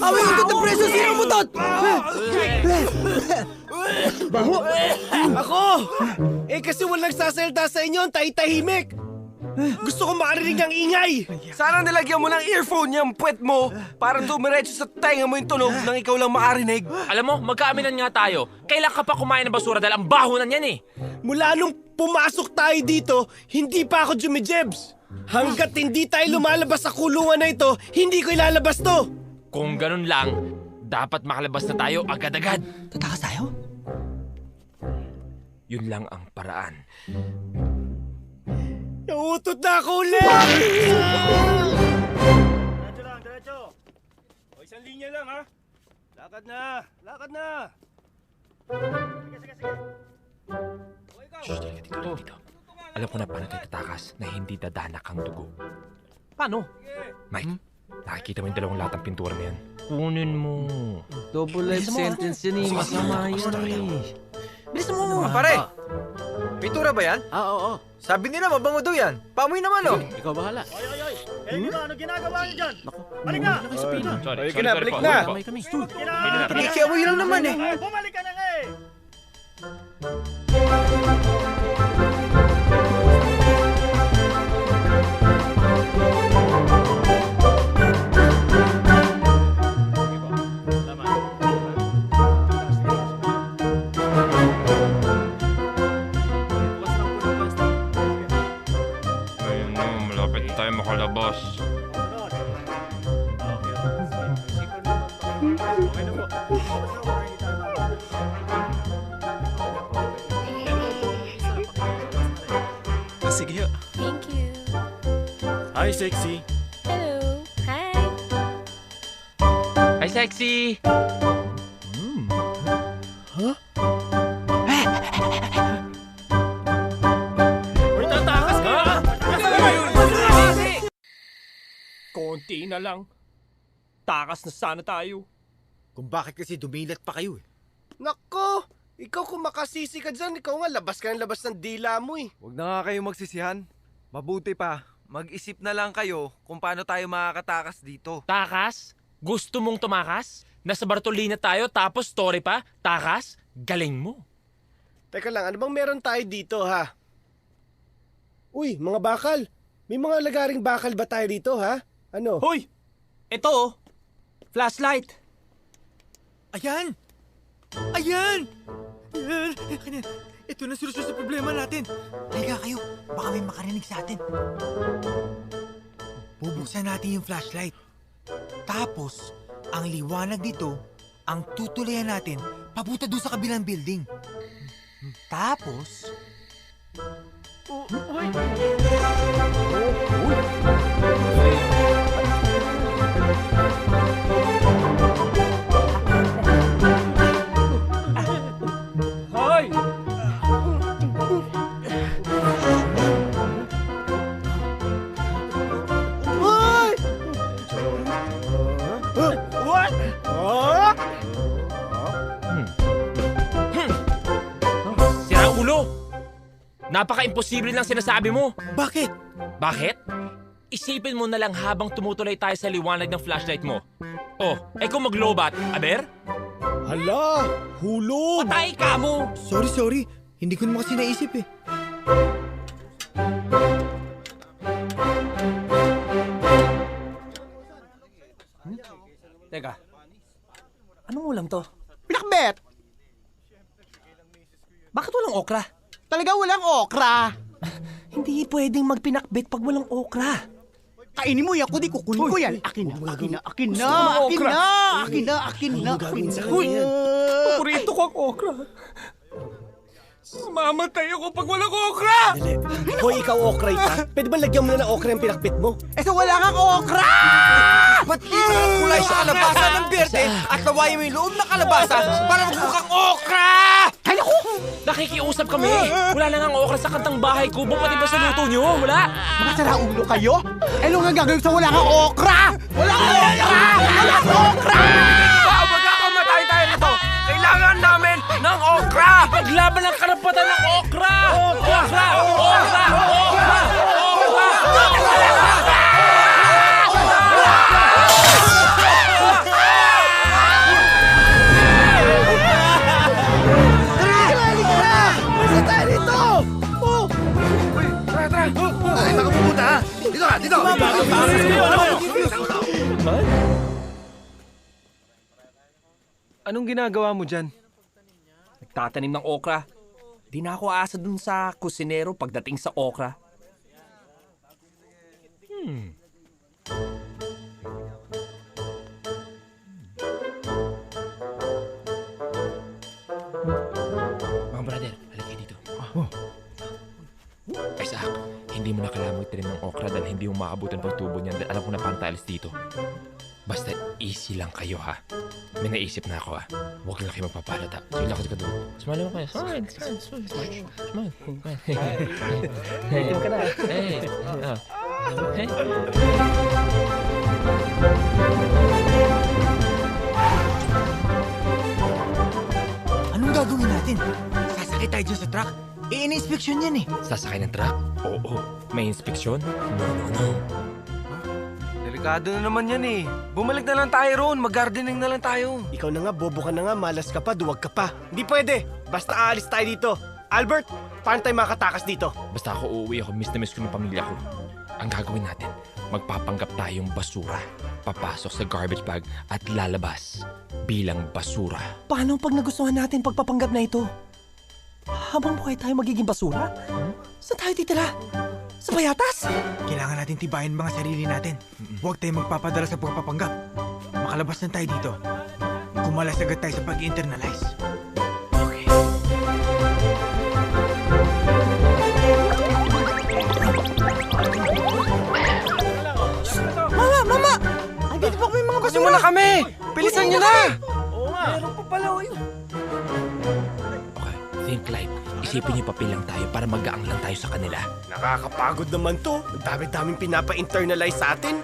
Away ko ng preso, sino mutot? Baho! Ako! Eh kasi walang sasalda sa inyo, ang tahimik. Gusto ko makarinig ng ingay! Sana nilagyan mo ng earphone yung puwet mo para dumiretso sa tenga mo yung tunog nang ikaw lang makarinig. Alam mo, magkaaminan nga tayo. Kailan ka pa kumain ng basura dahil ang baho na yan eh. Mula nung pumasok tayo dito, hindi pa ako jumijebs. Hanggat hindi tayo lumalabas sa kulungan na ito, hindi ko ilalabas to. Kung ganun lang, dapat makalabas na tayo agad-agad. Tatakas tayo? Yun lang ang paraan. Nauutot na ako ulit! Diretso lang, diretso. O, isang linya lang ha. Lakad na, lakad na. Sige. Shh, dito. Alam ko na paano tayo tatakas na hindi dadanak ang dugo. Paano? Mike, nakikita mo yung dalawang latang pintura na yan. Kunin mo. Double life sentence yan eh. Masama yun eh. Bilis mo. Pare, pintura ba yan? Oo. Sabi nila mabango daw yan. Pamoy naman oh. Ikaw bahala. Oy. Eh, di ba? Ano ginagawa niyo dyan? Balik na! Balik na, balik na! Kinikiamoy lang naman eh. Bumalik ka na nga eh! Ayun na, malapit tayo makalabas. Sige. Thank you. Hi, sexy. Hello. Hi. Hi, sexy! Huh? Uy, tatakas ka! Konti na lang. Takas na sana tayo. Kung bakit kasi dumilat pa kayo eh. Nako! Ikaw kung makasisi ka dyan, ikaw nga labas ka ng labas ng dila mo eh. Huwag na nga kayo magsisihan. Mabuti pa, Mag-isip na lang kayo kung paano tayo makakatakas dito. Takas? Gusto mong tumakas? Nasa Bartolina tayo tapos story pa? Takas? Galing mo. Teka lang, ano bang meron tayo dito ha? Uy, mga bakal. May mga lagaring bakal ba tayo dito ha? Ano? Hoy! Ito oh! Flashlight! Ayan! Ayan! Ito na solusyon sa problema natin. Halika kayo, baka may makarinig sa atin. Bubuksan natin yung flashlight. Tapos, ang liwanag dito, ang tutulayan natin papunta doon sa kabilang building. Tapos... Hoy! What? Sira ulo! Napaka-imposible ng sinasabi mo. Bakit? Bakit? Isipin mo na lang habang tumutuloy tayo sa liwanag ng flashlight mo. Oh, kung maglobat, aber? Hala! Hulog! Patay ka mo! Sorry. Hindi ko naman kasi naisip eh. Teka. Anong ulam to? Pinakbet! Bakit walang okra? Talaga walang okra! Hindi pwedeng magpinakbet pag walang okra. Kainin mo yan, kundi kukunin ko yan. Akin na. Uy! Paborito ko ang okra. Mamatay ako pag walang okra! Hoy, ikaw okray ka? Pwede ba lagyan mo na ng okra yung pinakbit mo? So wala kang okra! Ba't di ka kulay sa kalabasa ng berde at lawayin mo yung loob ng kalabasa para magmukhang okra? Ay, naku! Nakikiusap kami. Wala na nga okra sa kantang bahay kubo, pati ba sa luto nyo? Wala. Mga saraulo kayo? Ano nga gagawin sa wala kang okra? Wala kang okra! Magkakamatay tayo nito! Kailangan namin ng okra! Paglaban ng karapatan ng okra! Okra! Okra! Okra! Dito! Anong ginagawa mo dyan? Nagtatanim ng okra. Di na ako aasa dun sa kusinero pagdating sa okra. Mga brother, halika kayo dito. Isaac, hindi mo na kailangan magtanim ng okra dahil hindi mo maabutan pang tubo niyan dahil alam ko na paano tayo alis dito. Basta easy lang kayo ha. May naisip na ako ha. Huwag lang kayo magpapalata. Sige, lakad ka doon. Smile mo kayo. Smile. Ito ka na. Anong gagawin natin? Sasakay tayo dyan sa truck? In-inspection yan eh. Sasakay ng truck? Oo. May inspeksyon? No. Delikado na naman yan eh. Bumalik na lang tayo roon. Mag-gardening na lang tayo. Ikaw na nga, bobo ka na nga, malas ka pa, duwag ka pa. Hindi pwede. Basta aalis tayo dito. Albert, paano tayo makatakas dito? Basta ako uuwi ako, miss na miss ko ng pamilya ko. Ang gagawin natin, magpapanggap tayong basura. Papasok sa garbage bag at lalabas bilang basura. Paano pag nagustuhan natin pagpapanggap na ito? Habang buhay tayo magiging basura? Saan tayo titira? Sa payatas? Kailangan natin tibayin mga sarili natin. Huwag tayo magpapadala sa pagpapanggap. Makalabas na tayo dito. Kumalas agad tayo sa pag-internalize. Okay. Mama! Andito pa kami mga basura! Ano mo na kami? Bilisan nyo na! Oo nga. Meron pa pala yun. Okay, think light. Isipin niyo papilang tayo para magaang lang tayo sa kanila. Nakakapagod naman to. Ang dami-daming pinapa-internalize sa atin.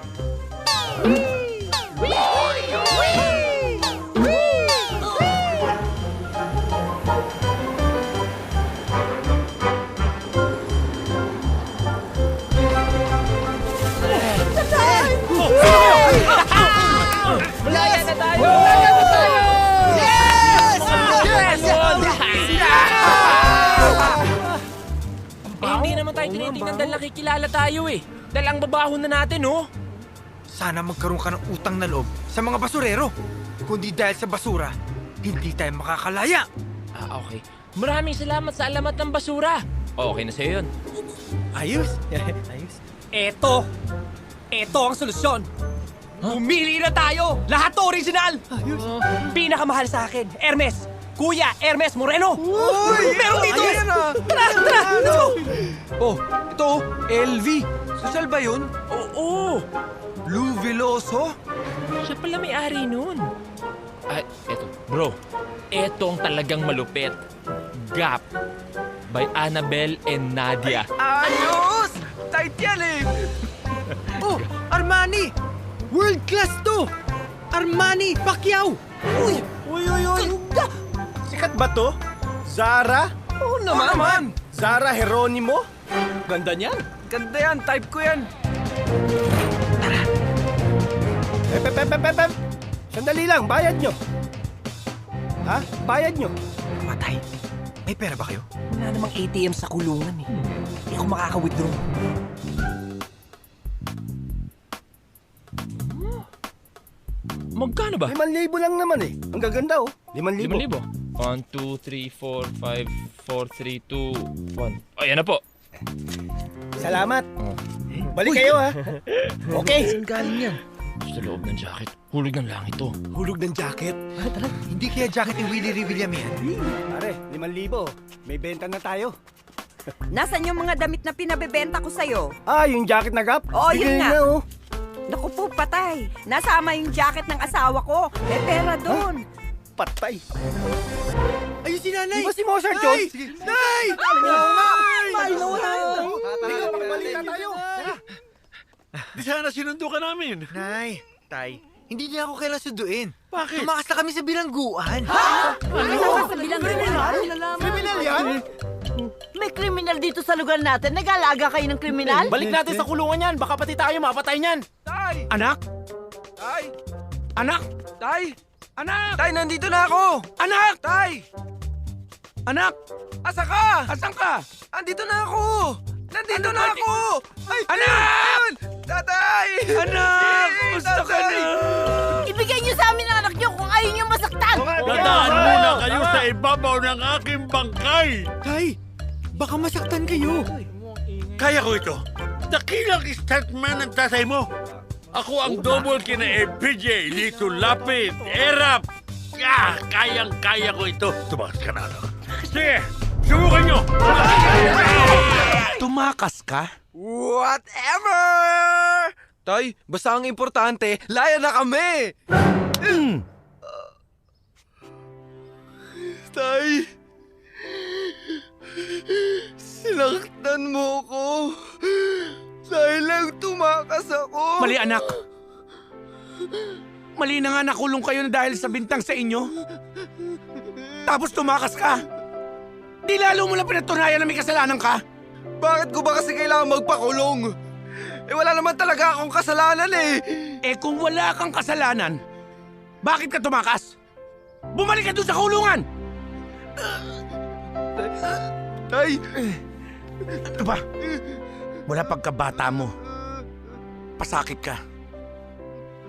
kinitingnan dahil nakikilala tayo eh. Dahil ang babaho na natin, oh. Sana magkaroon ka ng utang na loob sa mga basurero. Kundi dahil sa basura, hindi tayo makakalaya. Okay. Maraming salamat sa alamat ng basura. Okay na sa'yo yun. Ayos. Ayos. Eto ang solusyon. Pumili na tayo! Lahat to original! Pinakamahal sa akin, Hermes. Kuya, Hermes Moreno! Uy! Meron dito! Tara! Let's go! Oh, ito, LV. Social ba yun? Oo! Blue Veloso? Siya pala may-ari nun. Ay, eto. Bro, eto ang talagang malupit. Gap by Annabelle and Nadia. Ayos! Tight yan eh! Oh, Armani! World class to! Armani Pacquiao! Uy! Ganda! Sikat ba to? Zara? Oo naman! Zara Geronimo? Ganda niyan! Ganda yan! Type ko yan! Pep! Sandali lang, bayad nyo! Ha? Bayad nyo? Matay. May pera ba kayo? Wala namang ATM sa kulungan eh. Hindi ako makaka-withdraw. Magkano ba? 5,000 lang naman eh. Ang gaganda oh. 5,000. 1, 2, 3, 4, 5, 4, 3, 2, 1. Ayan na po. Salamat. Balik kayo ha. Okay. Saan galing yan? Sa loob ng jacket. Hulog ng langit to. Hulog ng jacket? Hindi kaya jacket ni Willie Revillame yan? Pare, 5,000. May benta na tayo. Nasaan yung mga damit na pinabebenta ko sa'yo? Yung jacket na Gap? Oo, yun nga. Na, oh. Naku po, patay. Nasama yung jacket ng asawa ko. May pera doon. Patay. Ayun si Nanay! Di ba si Mozart yun? Nay! Nay! Pakbalita tayo. Di sana sinundo ka namin. Nay, Tay, hindi niya ako kailan sunduin. Bakit? Tumakas na kami sa bilangguan. Sa bilangguan? Kriminal yan? May kriminal dito sa lugar natin. Nag-alaga kayo ng kriminal? Balik natin sa kulungan yan. Baka pati tayo mapatay niyan. Tay! Anak? Tay! Anak? Tay! Anak! Tay, nandito na ako! Anak! Tay! Anak! Asa ka? Asan ka? Andito na ako! Nandito na ako! Ay! Anak! Tatay! Anak! Gusto ka na! Ibigay niyo sa amin ang anak niyo kung ayaw niyo masaktan! Dadaan muna kayo sa ibabaw ng aking bangkay! Tay, baka masaktan kayo. Kaya ko ito. Dakilang stuntman ang tatay mo. Ako ang double kina FPJ, Lito Lapid, Erap. Kayang-kaya ko ito. Tumakas ka na, anak. Sige, subukan nyo! Tumakas ka? Whatever! Tay, basta ang importante, laya na kami! Tay, sinaktan mo ko. Dahil lang tumakas ako. Mali, anak. Mali na nga nakulong kayo na dahil sa bintang sa inyo. Tapos tumakas ka. Di lalo mo lang pinatunayan na may kasalanan ka. Bakit ko ba kasi kailangan magpakulong? Eh wala naman talaga akong kasalanan eh. Eh kung wala kang kasalanan, bakit ka tumakas? Bumalik ka doon sa kulungan! Tay! Ano ba? Mula pagkabata mo, pasakit ka.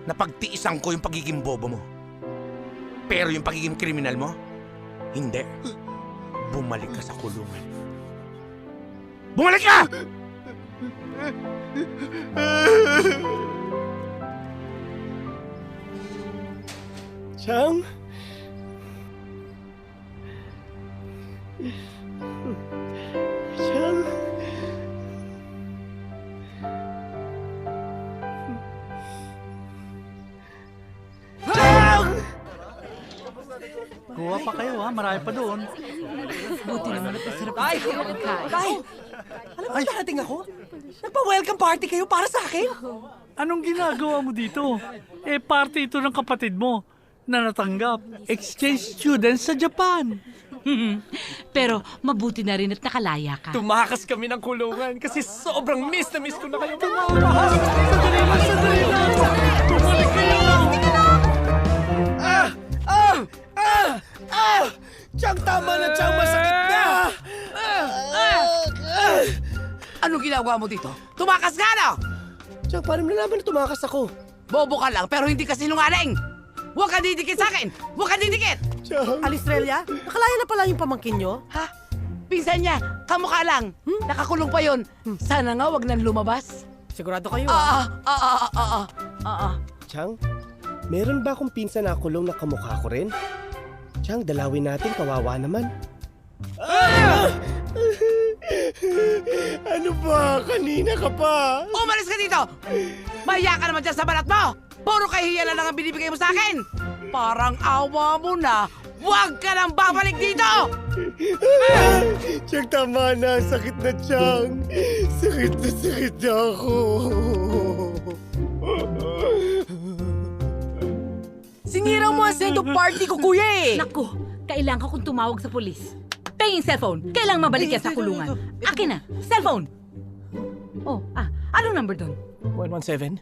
Napagtiisan ko yung pagiging bobo mo. Pero yung pagiging kriminal mo, hindi. Bumalik ka sa kulungan. Bumalik ka! Chang? Chang? Kuha pa kayo ha, marami pa doon. Buti naman at masarap Tay! Tay! Alam mo darating ako? Nagpa-welcome party kayo para sa akin? Anong ginagawa mo dito? Eh, party ito ng kapatid mo na natanggap. Exchange students sa Japan. Pero mabuti na rin at nakalaya ka. Tumakas kami ng kulungan kasi sobrang miss na miss ko na kayo. Bumalik kayo! Chang, tama na, Chang! Masakit na! Anong ginagawa mo dito? Tumakas ka, no? Chang, paano mo nalaman na tumakas ako? Bobo ka lang, pero hindi ka sinungaling! Huwag ka didikit sa akin! Huwag ka didikit! Alistrelya, nakalaya na pala yung pamangkin nyo? Ha? Pinsan niya, kamukha lang. Nakakulong pa yon. Sana nga wag nang lumabas. Sigurado kayo, Chang, meron ba akong pinsan na kulong na kamukha ko rin? Chang, dalawin natin, kawawa naman. Ano ba? Kanina ka pa. Umalis ka dito! Mahiya ka naman dyan sa balat mo! Puro kahiya na lang ang binibigay mo sa akin! Parang awa mo na! Huwag ka nang babalik dito! Chang, tama na. Sakit na, Chang. Sakit na ako. Sinira mo ang send-off party ko, kuya eh! Naku, kailangan ko kung tumawag sa polis. Pahing cellphone. Kailangang mabalik yan sa kulungan. Akin na. Cellphone. Oh, anong number doon? 117.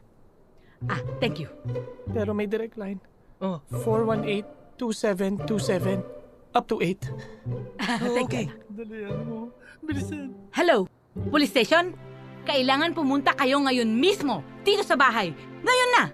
Thank you. Pero may direct line. 418-2727 up to 8. Thank you. Hello, police station? Kailangan pumunta kayo ngayon mismo dito sa bahay. Ngayon na!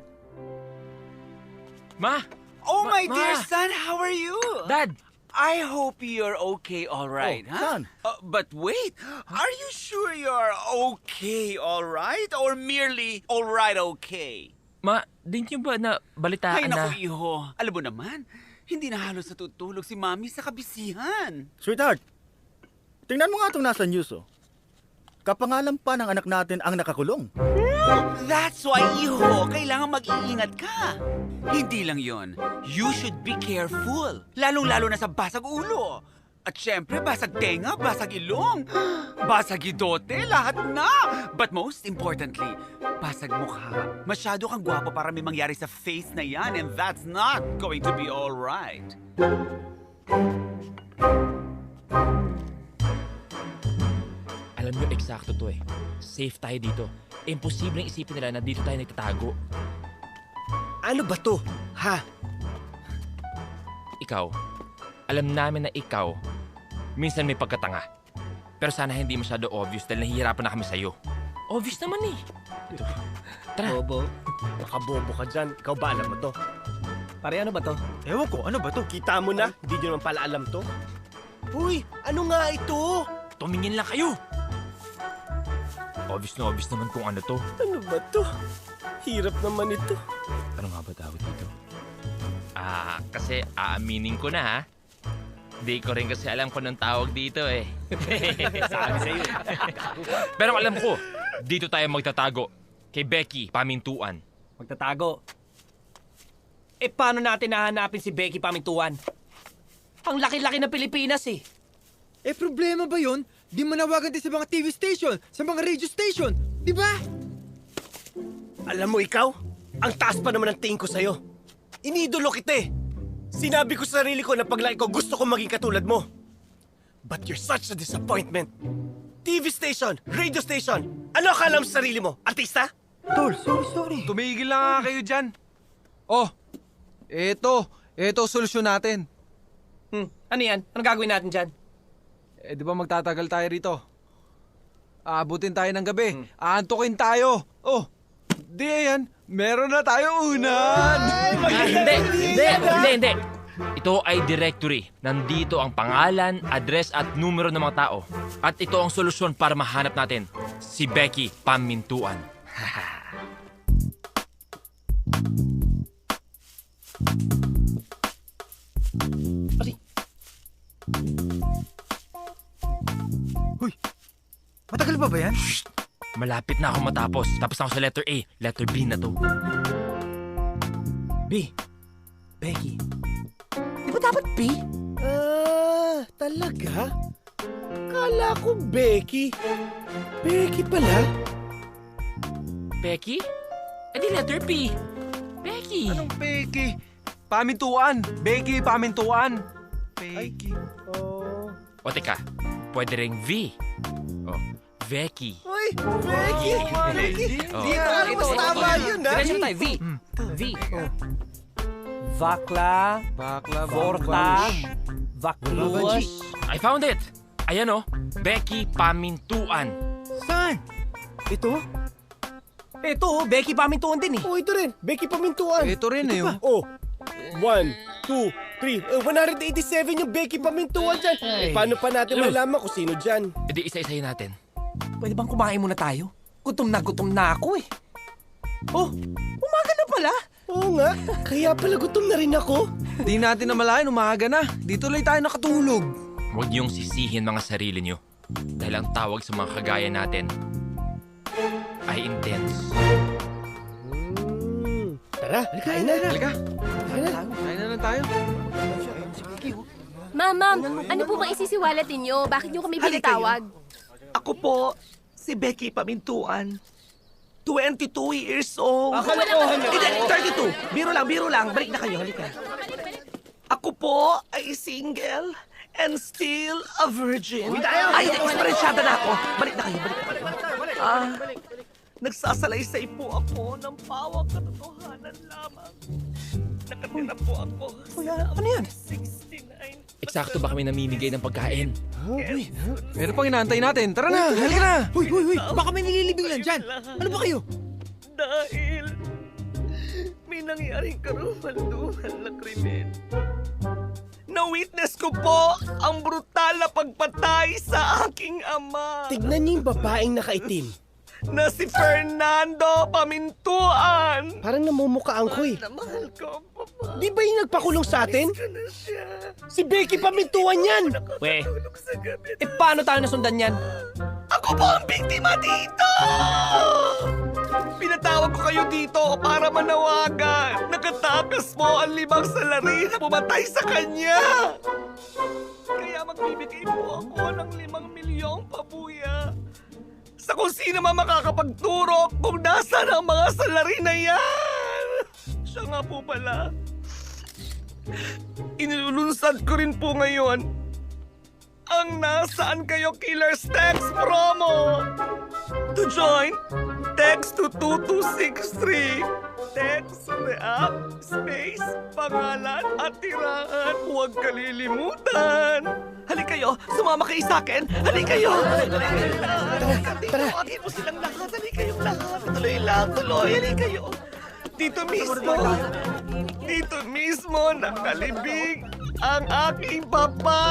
Ma! Oh, my Ma! dear son, how are you? Dad! I hope you're okay, all right, huh? Son. But wait, are you sure you're okay, all right? Or merely all right, okay? Ma, di niyo ba na balitaan Ay, na... naku, iho. Alam mo naman, hindi na halos natutulog si Mami sa kabisihan. Sweetheart, tingnan mo nga itong nasa news, oh. Kapangalan pa ng anak natin ang nakakulong. That's why, iho, kailangan mag-iingat ka. Hindi lang yon, you should be careful. Lalong-lalo na sa basag ulo. At syempre, basag tenga, basag ilong, basag idote, lahat na. But most importantly, basag mukha. Masyado kang gwapo para may mangyari sa face na yan, and that's not going to be all right. Alam nyo, eksakto to eh. Safe tayo dito. Imposibleng isipin nila na dito tayo nagtatago. Ano ba to? Ha? Ikaw, alam namin na ikaw, minsan may pagkatanga. Pero sana hindi masyado obvious dahil nahihirapan na kami sa'yo. Obvious naman eh. Ito. Tara. Bobo. Nakabobo ka dyan. Ikaw ba alam mo to? Pare, ano ba to? Ewan ko, ano ba to? Kita mo na? Hindi nyo naman pala alam to? Uy, ano nga ito? Tumingin lang kayo. Obvious na obvious naman kung ano to. Ano ba to? Hirap naman ito. Ano nga ba tawag dito? Kasi aaminin ko na ha. Di ko rin kasi alam kung anong tawag dito eh. Sabi sa'yo. Pero alam ko, dito tayo magtatago. Kay Becky, Pamintuan. Magtatago? Paano natin nahanapin si Becky Pamintuan? Ang laki-laki ng Pilipinas eh. Problema ba yun? Di manawagan din sa mga TV station, sa mga radio station, di ba? Alam mo ikaw, ang taas pa naman ang tingin ko sa'yo. Inidolo kita eh. Sinabi ko sa sarili ko na paglaki ko gusto kong maging katulad mo. But you're such a disappointment. TV station, radio station, ano akala mo sa sarili mo? Artista? Tol, sorry. Tumigil lang nga kayo dyan. Oh, eto solusyon natin. Ano yan? Anong gagawin natin dyan? Di ba magtatagal tayo rito? Aabutin tayo ng gabi. Aantukin tayo. Oh, di yan. Meron na tayo unan. Hindi. Ito ay directory. Nandito ang pangalan, address at numero ng mga tao. At ito ang solusyon para mahanap natin si Becky Pamintuan. Uy, matagal pa ba yan? Shh! Malapit na ako matapos. Tapos ako sa letter A. Letter B na to. B. Becky. Di ba dapat B? Talaga? Kala ko Becky. Becky pala? Becky? Di letter B. Becky. Anong Becky? Pamintuan. Becky, Pamintuan. Becky. O teka, pwede ring V. Oh, Becky. Uy, Becky! Oh. Di alam mas tama yun, ha? Diretso tayo, V. V. Vakla. Vorta. Vaklus. I found it! Ayan oh, Becky Pamintuan. Saan? Ito? Ito, Becky Pamintuan din eh. Oh, ito rin. Becky Pamintuan. Ito rin eh. Oh, 1, 2, 3. 187 yung Becky Pamintuan dyan. Paano pa natin malaman kung sino dyan? E di isa-isayin natin. Pwede bang kumain muna tayo? Gutom na ako eh. Oh, umaga na pala. Oo nga, kaya pala gutom na rin ako. Di natin namalayan, umaga na. Dito lang tayo nakatulog. Huwag niyong sisihin mga sarili niyo. Dahil ang tawag sa mga kagaya natin ay intense. Tara, kain na. Halika. Kain na lang tayo. Ma'am, ano po bang isisiwalat ninyo? Bakit nyo kami pinatawag? Ako po, si Becky Pamintuan. 22 years old. Hindi, 32. Biro lang. Balik na kayo, halika. Ako po ay single and still a virgin. Ay, eksperensyada na ako. Balik na kayo. Nagsasalaysay po ako ng pawang katotohanan lamang. Nakatira po ako. Ano yan? 69. Eksakto ba kami namimigay ng pagkain? Uy, meron pang inaantay natin. Tara na, halika na. Huy, baka may nililibing lang dyan. Ano ba kayo? Dahil may nangyaring karumal-dumal na krimen. Na-witness ko po ang brutal na pagpatay sa aking ama. Tignan niyo yung babaeng nakaitim. Na si Fernando Pamintuan. Parang namumukhaan ko eh. Mahal ko, Papa. Di ba yung nagpakulong sa atin? Si Becky Pamintuan yan. We, paano tayo nasundan yan? Ako po ang biktima dito! Pinatawag ko kayo dito para manawagan. Nakatakas mo ang 5 salarin na pumatay sa kanya. Kaya magbibigay po ako ng 5 milyong pabuya. Sa kung sino man makakapagturo kung nasaan ang mga salarin na yan. Siya nga po pala. Inilulunsad ko rin po ngayon ang Nasaan Kayo Killers text promo. To join, text to 2263. Text, react, space, pangalan at tirahan. Huwag kalilimutan. Halika kayo, sumama kayo sa akin. Halika kayo. Tara. Tawagin mo silang lahat. Halika kayong lahat. Tuloy lang, tuloy. Halika kayo. Dito mismo nakalibig ang aking papa.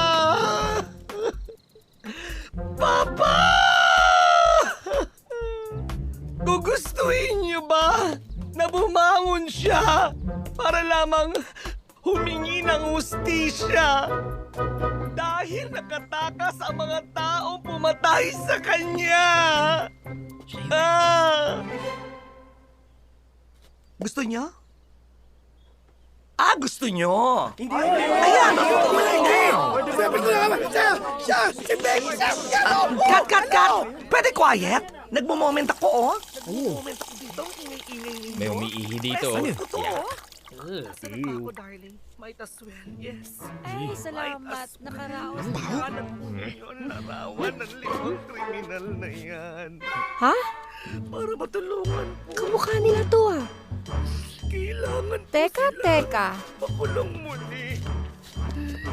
Papa! Gugustuhin niyo ba na bumangon siya para lamang humingi ng hustisya dahil nakatakas ang mga taong pumatay sa kanya? Gusto niyo? Gusto niyo? Hindi. Ayan! Sabi ko naman! Siya! Si Becky! Cut! Pwede quiet? Nagmo-moment ako, oh. Nagmo-moment ako dito. May umiihi dito. Ako, darling. Might as well, yes. Ay, salamat. Nakaraos. Narawan ng 5 kriminal na yan. Ha? Para matulungan po. Kamukha nila to ah. Kailangan Teka. makulong muli.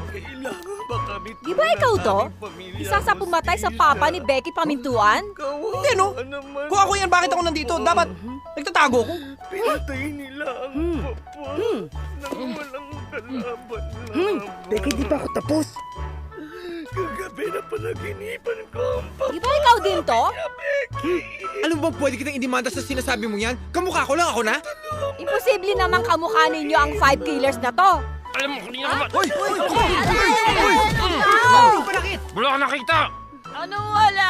Kailangan ba kami Di ba ikaw to? Isa sa pumatay sa papa ni Becky Pamintuan? Hindi no. Kung ako yan, bakit ako nandito? Dapat nagtatago ko. Pinatay nila ang papa nang walang kalaban lamang. Becky, di pa ako tapos. Kagabi na panaginipan ko ang papa. Di ba ikaw din to? Ano ba pwede kitang indimanda sa sinasabi mo yan? Kamukha ko lang ako na? Imposible namang kamukha ninyo ang 5 killers na to. Alam mo, kanina ka ba? Hoy! Wala ka nakita! Ano wala?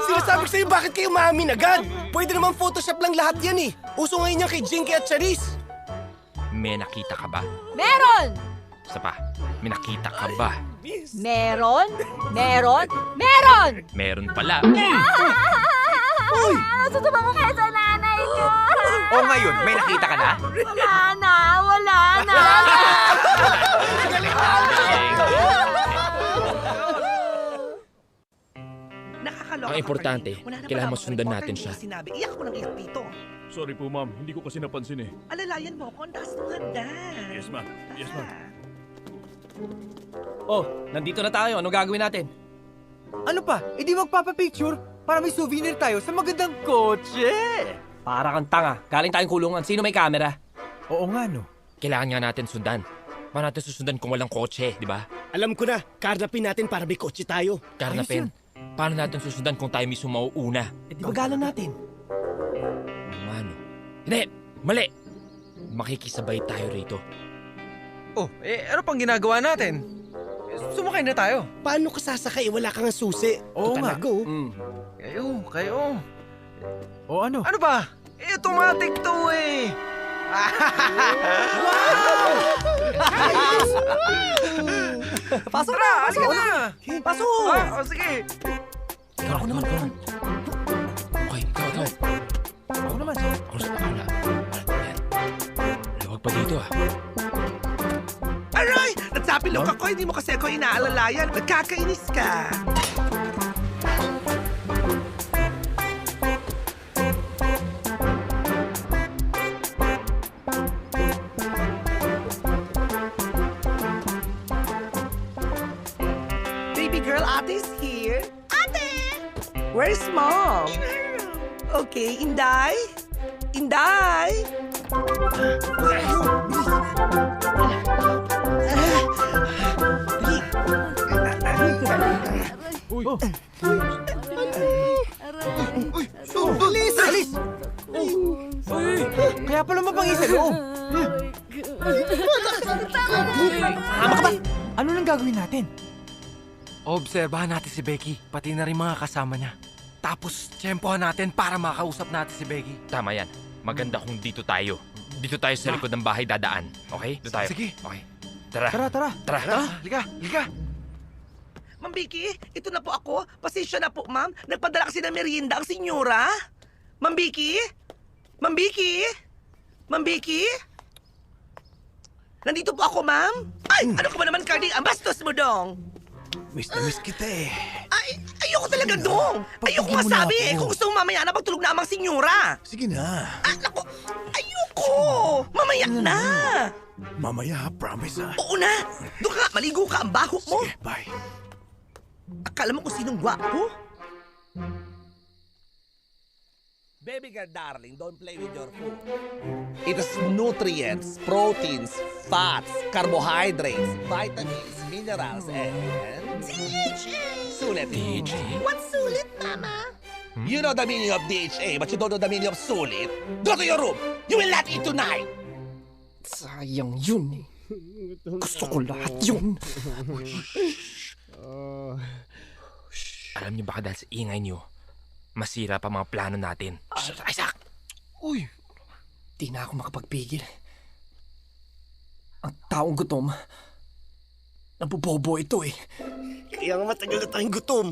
Sinasabi ko sa'yo, bakit kayo maamin agad? Pwede naman Photoshop lang lahat yan eh. Uso ngayon yan kay Jinky at Charisse. May nakita ka ba? Meron! Isa pa, may nakita ka ba? Meron! Meron pala. Susuma ko kayo sa nanay niyo. O ngayon, may nakita ka na? Wala na. Nakakaloka. Ang importante, Wala na kailangan pala masundan akong natin reporter, siya. hindi ko sinabi. Iyak ko ng iyak dito. Sorry po, ma'am. Hindi ko kasi napansin eh. Alalayan mo ako, ang taas ng handa. Yes, ma'am. Yes, ma'am. Oh, nandito na tayo. Ano gagawin natin? Ano pa? E di magpapapicture para may souvenir tayo sa magandang kotse. Para kang tanga. Galing tayong kulungan. Sino may camera? Oo nga, no? Kailangan nga natin sundan. Paano natin susundan kung walang kotse, di ba? Alam ko na, karnapin natin para may kotse tayo. Karnapin. Paano natin susundan kung tayo mismo mauuna? Eh, di bagalan natin. Mano? Hindi! Mali! Makikisabay tayo rito. Oh, ano pang ginagawa natin? Sumakay na tayo. Paano ka sasakay? Wala kang susi. Oo nga. Kayo. O ano? Ano ba? Automatic to eh. Pasok na! Halika na! Pasok! Sige. Ako naman. Okay, ikaw. Ako naman. Ako sa pakala. Yan. Luwag pa dito Aray! Nagsapilok ako, hindi mo kasi ako inaalalayan. Nagkakainis ka. Baby girl, Ate's here. Ate! Where's mom? In her room. Okay, Inday? Inday? Alis! Alis! Kaya pala mapangis sa loob. Tama ka ba? Ano nang gagawin natin? Obserbahan natin si Becky, pati na rin mga kasama niya. Tapos, tiyempohan natin para makausap natin si Becky. Tama yan. Maganda kung dito tayo. Dito tayo sa likod ng bahay dadaan. Okay? Dito tayo. Sige. Okay. Tara. Tara. Halika. Ma'am Vicky, ito na po ako. Pasensya na po, ma'am. Nagpadala kasi ng merienda ang senyora. Ma'am Vicky? Ma'am Vicky? Ma'am Vicky? Nandito po ako, ma'am. Ay, ano ka ba naman, Cardi? Ang bastos mo, dong. Miss na miss kita eh. Ay, ayoko talaga, dong. Ayoko nga sabi eh. Kung gusto mo mamaya na magtulog na amang senyora. Sige na. Ah, naku. Ayoko. Mamaya na. Mamaya, promise ha. Oo na. Doon ka, maligo ka. Ang baho mo. Sige, bye. Akala mo kung sinong gwapo? Baby girl, darling, don't play with your food. It has nutrients, proteins, fats, carbohydrates, vitamins, minerals, and... DHA! Sulit. DHA? What's sulit, Mama? You know the meaning of DHA, but you don't know the meaning of sulit? Go to your room! You will not eat tonight! Sayang yun eh. Gusto ko lahat yun. Alam niyo baka dahil sa ingay niyo, masira pa mga plano natin. Isaac! Uy! Di na ako makapagpigil. Ang taong gutom, nabubobo ito eh. Kaya nga matagal na tayong gutom.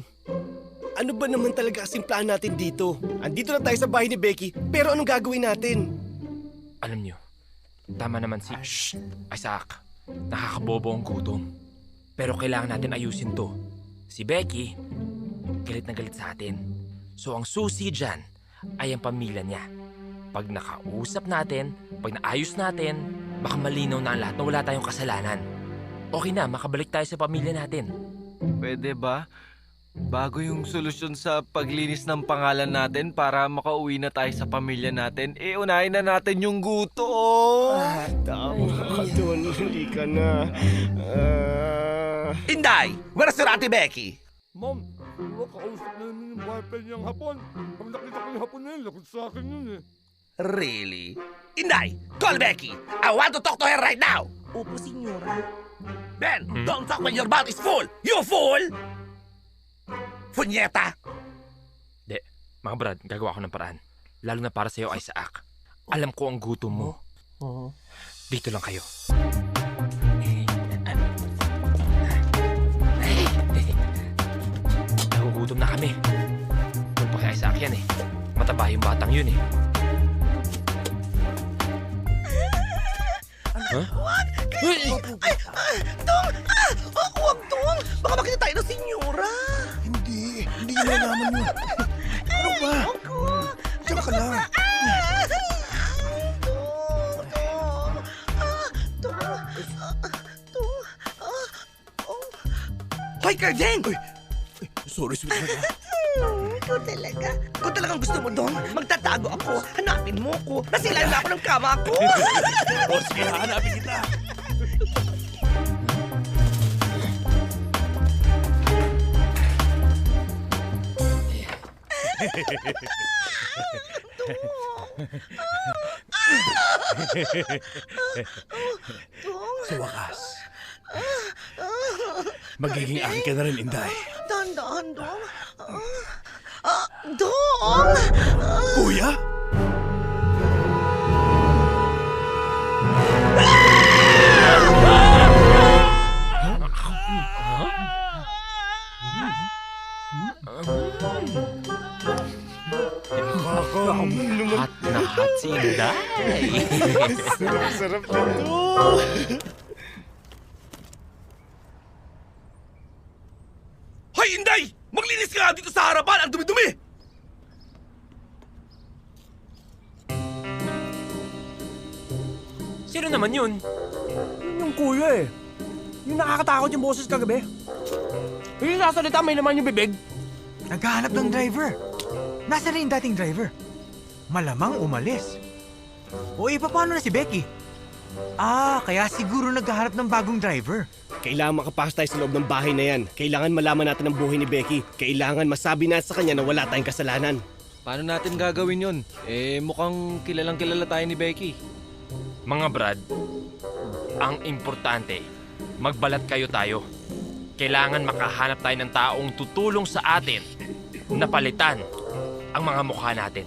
Ano ba naman talaga kasing plan natin dito? Andito na tayo sa bahay ni Becky, pero anong gagawin natin? Alam niyo, tama naman si... Isaac, nakakabobo ang gutom. Pero kailangan natin ayusin to. Si Becky, galit na galit sa atin. So ang susi dyan ay ang pamilya niya. Pag nakausap natin, pag naayos natin, baka malinaw na ang lahat na wala tayong kasalanan. Okay na, makabalik tayo sa pamilya natin. Pwede ba? Bago yung solusyon sa paglinis ng pangalan natin para makauwi na tayo sa pamilya natin, unahin na natin yung gutom. Tama ka doon, hindi ka na. Inday, where's your Ate Becky? Mom, kausap na namin yung boyfriend niyang hapon. Pag nakita ko yung hapon na yun, lakot sa akin yun eh. Really? Inday, call Becky. I want to talk to her right now. Opo, senyora. Ben, don't talk when your mouth is full. You fool! Punyeta! De, mga brad, gagawa ko ng paraan. Lalo na para sa'yo, Isaac. Alam ko ang gutom mo. Dito lang kayo. Nagugutom na kami. Kung pa kay Isaac yan eh. Mataba yung batang yun eh. Huh? Wag! Tong! Wag, Tong! Baka makita tayo ng senyora! Hindi nyo nalaman yun. Ano ba? Diyan ka lang. Hoy, Kardeng! Sorry, sweetheart. Ikaw talaga. Kung talagang gusto mo, Dong, magtatago ako. Hanapin mo ko. Nasilayan na ako ng kama ko. O sige, hanapin kita. Sa wakas, magiging akin ka na rin, Inday. Dahan-dahan, Dong. Dong! Kuya? Hot na hot si Inday. Sarap nito. Hoy, Inday! Maglinis ka nga dito sa harapan! Ang dumi-dumi! Sino naman yun? Yung kuya eh. Yung nakakatakot yung boses kagabi. Yung sasalita may laman yung bibig. Naghahanap ng driver. Nasaan na yung dating driver? Malamang umalis. O paano na si Becky? Kaya siguro naghahanap ng bagong driver. Kailangan makapasok tayo sa loob ng bahay na yan. Kailangan malaman natin ang buhay ni Becky. Kailangan masabi natin sa kanya na wala tayong kasalanan. Paano natin gagawin yun? Mukhang kilalang kilala tayo ni Becky. Mga Brad, ang importante, magbalat tayo. Kailangan makahanap tayo ng taong tutulong sa atin na palitan ang mga mukha natin.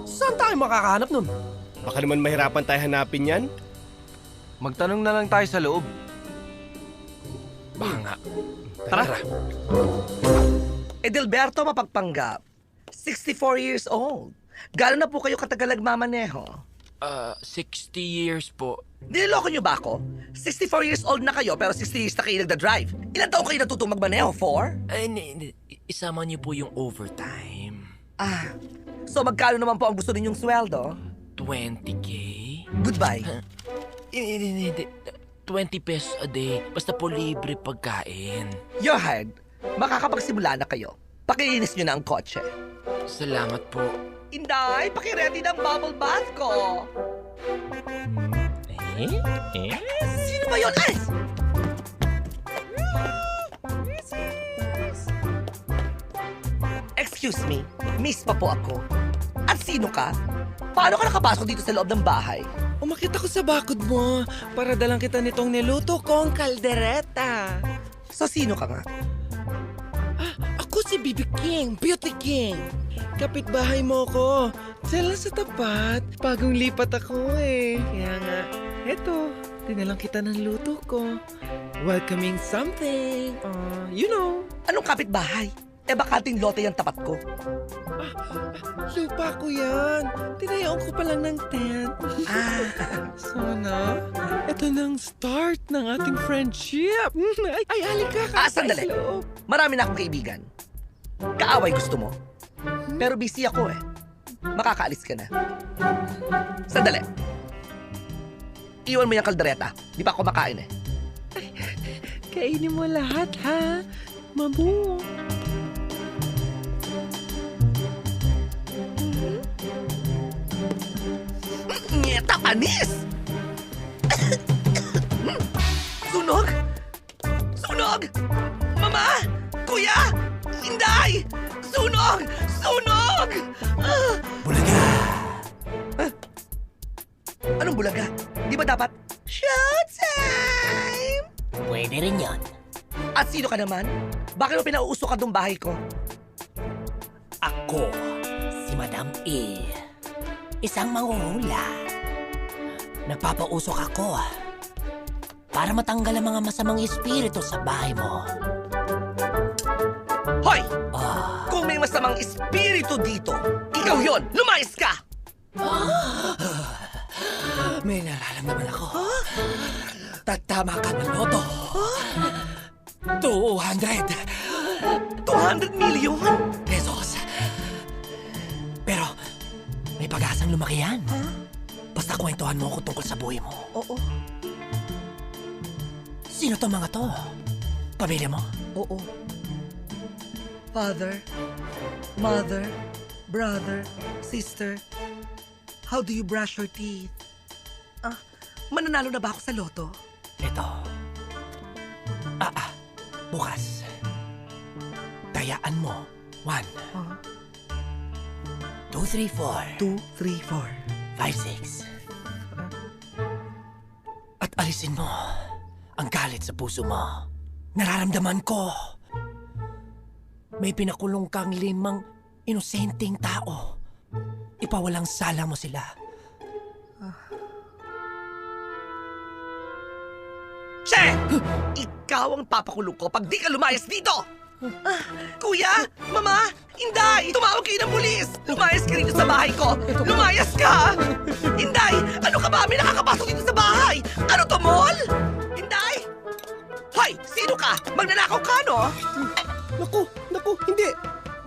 Saan tayo makakahanap nun? Baka naman mahirapan tayo hanapin yan. Magtanong na lang tayo sa loob. Baka nga. Tara. Edelberto Mapagpanggap, 64 years old. Gano'n na po kayo katagal nagmamaneho? 60 years po. Niloloko niyo ba ako? 64 years old na kayo pero 60 years na kayo nagda-drive. Ilan taon kayo natutong magmaneho? 4? Hindi. Isama niyo po yung overtime. So magkano naman po ang gusto ninyong sweldo? 20K? Goodbye. Hindi. 20 pesos a day. Basta po libre pagkain. You're hired. Makakapagsimula na kayo. Pakiinis niyo na ang kotse. Salamat po. Inday, pakiready ng bubble bath ko. Sino ba yun? Ay! Excuse me, miss pa po ako. At sino ka? Paano ka nakapasok dito sa loob ng bahay? Umakit ako sa bakod mo para dalang kita nitong niluto kong kaldereta. So sino ka nga? Ako si Bibi King, Beauty King. Kapitbahay mo ko. Diyan lang sa tapat. Bagong lipat ako eh. Kaya nga, eto, dinalang kita ng luto ko. Welcoming something. You know. Anong kapitbahay? Bakating lote yung tapat ko. Lupa ko yan. Tinayaon ko pa lang ng tent. Sana, ito nang start ng ating friendship. Ay, halika ka. Sandali. Marami na akong kaibigan. Kaaway gusto mo. Pero busy ako eh. Makakaalis ka na. Sandali. Iwan mo yung kaldereta. Di pa ako makain eh. Kainin mo lahat ha. Mabu. Nyeta, panis! Sunog! Sunog! Mama! Kuya! Inday! Sunog! Sunog! Bulaga! Anong bulaga? Di ba dapat showtime? Pwede rin yon. At sino ka naman? Bakit mo pinauusok ka tong bahay ko? Ako, si Madam E. Isang manghuhula. Nagpapausok ako para matanggal ang mga masamang espiritu sa bahay mo. Hoy! Kung may masamang espiritu dito, ikaw yon! Lumayas ka! May nararamdaman ako. Tatama ka ng loto. 200 million pesos. Pero may pag-asang lumaki yan. Basta kwentuhan mo ako tungkol sa buhay mo. Oo. Sino to mga to? Pamilya mo? Oo. Father, mother, brother, sister, how do you brush your teeth? Mananalo na ba ako sa loto? Ito. Bukas. Tayaan mo. 1, 2, 3, 4. 2, 3, 4. 5, 6. At alisin mo ang galit sa puso mo. Nararamdaman ko. May pinakulong kang 5 inosenteng tao. Ipawalang sala mo sila. Che! Ikaw ang papakulong ko pag di ka lumayas dito! Kuya! Mama! Inday! Tumawag kayo ng pulis! Lumayas ka rito sa bahay ko! Lumayas ka! Inday! Ano ka ba? May nakakapasok dito sa bahay! Ano to, mall? Inday! Hoy! Sino ka? Magnanakaw ka, no? Naku, hindi.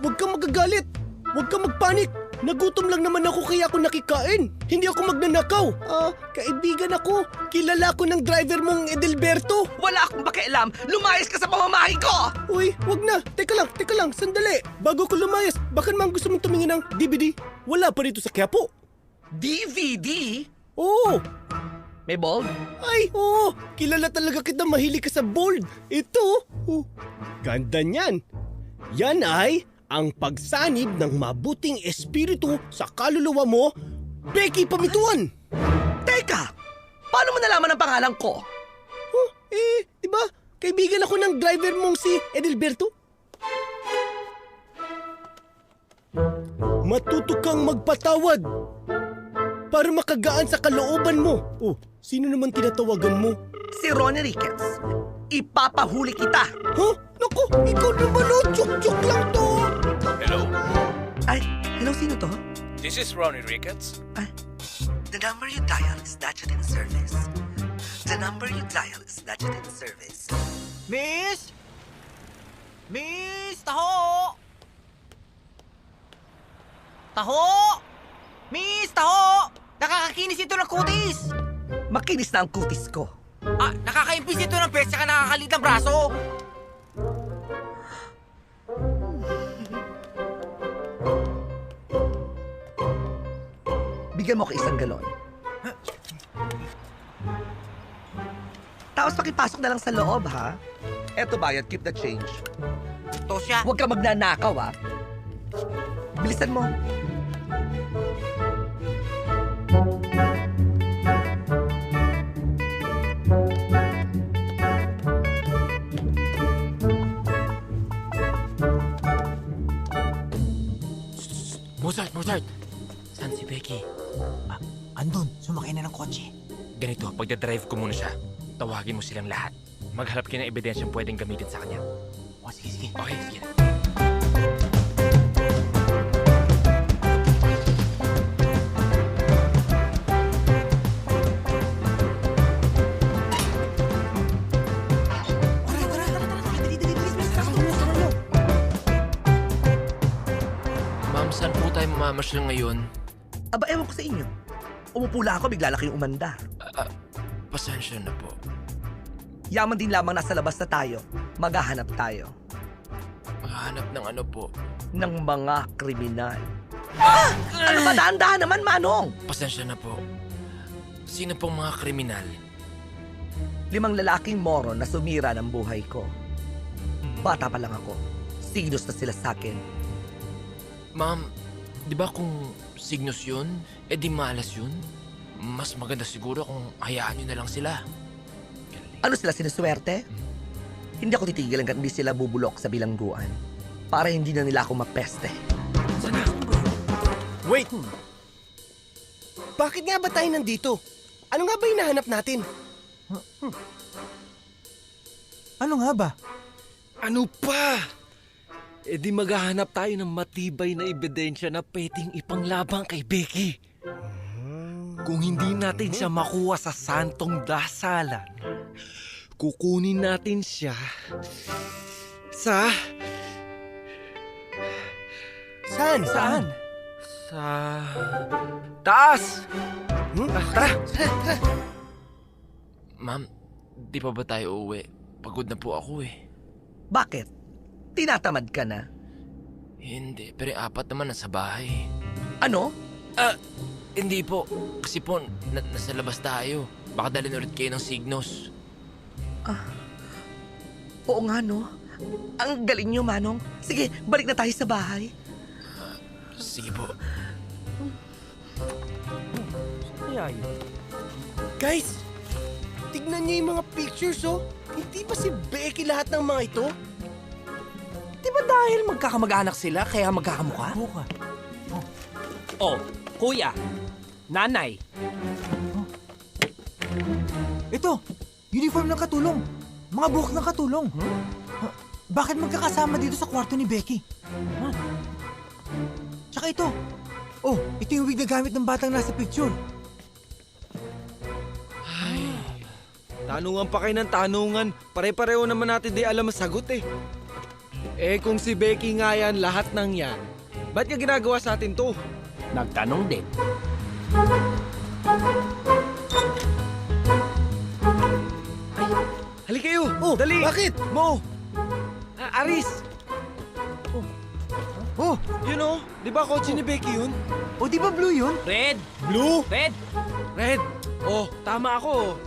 Huwag kang magagalit. Huwag kang magpanik. Nagutom lang naman ako kaya ako nakikain. Hindi ako magnanakaw. Kaibigan ako. Kilala ko ng driver mong Edelberto. Wala akong pakialam. Lumayas ka sa pamamahay ko! Uy, wag na. Teka lang. Sandali. Bago ko lumayas, baka naman gusto mong tumingin ng DVD. Wala pa rito sa Quiapo. DVD? Oo. May bold? Ay, oo. Kilala talaga kita, mahilig ka sa bold. Ito. Ganda niyan. Yan ay ang pagsanib ng mabuting espiritu sa kaluluwa mo, Becky Pamituan! Teka! Paano mo nalaman ang pangalan ko? Diba? Kaibigan ako ng driver mong si Edelberto. Matuto kang magpatawad para makagaan sa kalooban mo. Sino naman tinatawagan mo? Si Ronnie Ricketts. Ipapahuli kita! Naku, ikaw naman Joke lang to! Hello? Ay, hello, sino to? This is Ronnie Ricketts. The number you dial is not yet in service. The number you dial is not yet in service. Miss! Miss! Taho! Taho! Miss! Taho! Nakakakinis ito ng kutis! Makinis na ang kutis ko. Nakakaimpis ito ng pes saka nakakalit ng braso! Bigyan mo ko 1 galon. Tapos pakipasok na lang sa loob, ha? Eto bayad, keep the change. Tosya? Huwag ka magnanakaw, ha? Bilisan mo. Mozart! Saan si Becky? Andun, sumakay na ng kotse. Ganito, pagdadrive ko muna siya. Tawagin mo silang lahat. Maghanap kayo ng ebidensyang pwedeng gamitin sa kanya. Sige. Okay, sige. Ma'am, saan po tayo mamamasyal ngayon? Aba, ewan ko sa inyo. Umupo lang ako, bigla na kayong umandar. Pasensya na po. Yaman din lamang nasa labas na tayo. Maghahanap tayo. Maghahanap ng ano po? Ng mga kriminal. Ano ba? Dahan-dahan naman, Manong! Pasensya na po. Sino pong mga kriminal? 5 lalaking moron na sumira ng buhay ko. Bata pa lang ako. Signos na sila sa akin. Ma'am, di ba kung signos yun, di malas yun? Mas maganda siguro kung hayaan nyo na lang sila. Ano sila, sinuswerte? Hindi ako titigil hanggang hindi sila bubulok sa bilangguan. Para hindi na nila ako mapeste. Wait! Bakit nga ba tayo nandito? Ano nga ba hinahanap natin? Ano nga ba? Ano pa? Di maghahanap tayo ng matibay na ebidensya na pwedeng ipanglabang kay Becky. Kung hindi natin siya makuha sa santong dasalan, kukunin natin siya sa... Saan? Sa... taas! Tara! Ma'am, di pa ba tayo uuwi? Pagod na po ako eh. Bakit? Tinatamad ka na? Hindi, pero 4 naman nasa bahay. Ano? Hindi po. Kasi po, nasa labas tayo. Baka dalhin ulit kayo ng Signos. Oo nga, no? Ang galing nyo, Manong. Sige, balik na tayo sa bahay. Sige po. Guys, tignan niyo yung mga pictures, oh. Hindi ba si Becky lahat ng mga ito? Di ba dahil magkakamag-anak sila, kaya magkakamukha? Oh, kuya, nanay. Ito, uniform ng katulong. Mga buhok ng katulong. Bakit magkakasama dito sa kwarto ni Becky? Tsaka ito. Oh, ito yung wig na gamit ng batang nasa picture. Tanungan pa kayo ng tanungan. Pare-pareho naman natin di alam ang sagot eh. Eh kung si Becky nga yan, lahat ng yan. Ba't niya ginagawa sa atin to? Nagtanong din. Halika kayo! Oh, dali! Bakit? Mo! Aris! Oh, yun oh. Di ba kotse ni Becky yun? O di ba blue yun? Red! Blue? Red! Red! Oh, tama ako.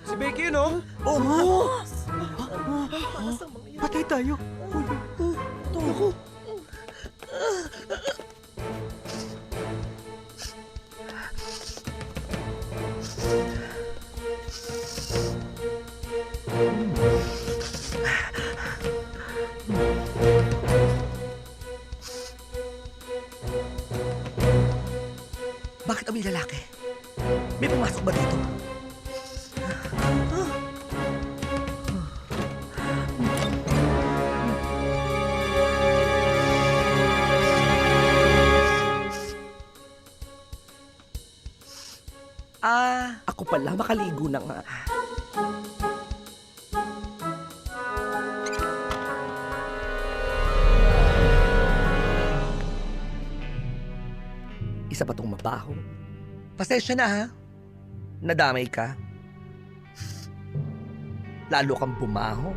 Si Becky yun oh. Oh, mo! Patay tayo. Ako. Bakit kami lalaki? May pumasok ba dito? Ako pala, makaligo na nga. Isa pa tong mabaho. Pasensya na ha. Nadamay ka. Lalo kang bumaho.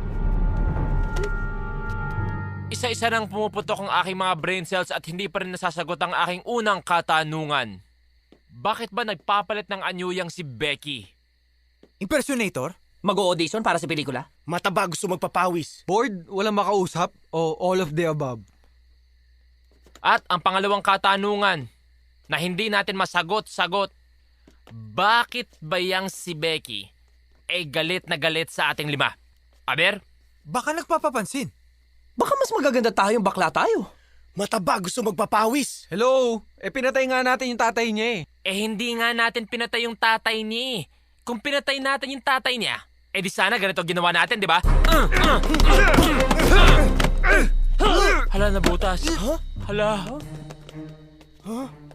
Isa-isa nang pumuputok ang aking mga brain cells at hindi pa rin nasasagot ang aking unang katanungan. Bakit ba nagpapalit ng anyuyang si Becky? Impersonator? Mag-o-audition para sa pelikula? Mataba gusto magpapawis. Bored? Walang makausap? O all of the above? At ang pangalawang katanungan na hindi natin masagot-sagot. Bakit ba yang si Becky ay galit na galit sa ating 5? Aber? Baka nagpapapansin. Baka mas magaganda tayong bakla tayo. Mataba gusto magpapawis. Hello? Pinatay nga natin yung tatay niya eh. Hindi nga natin pinatay yung tatay niya. Kung pinatay natin yung tatay niya, di sana ganito ginawa natin, di ba? Hala, nabutas. Hala.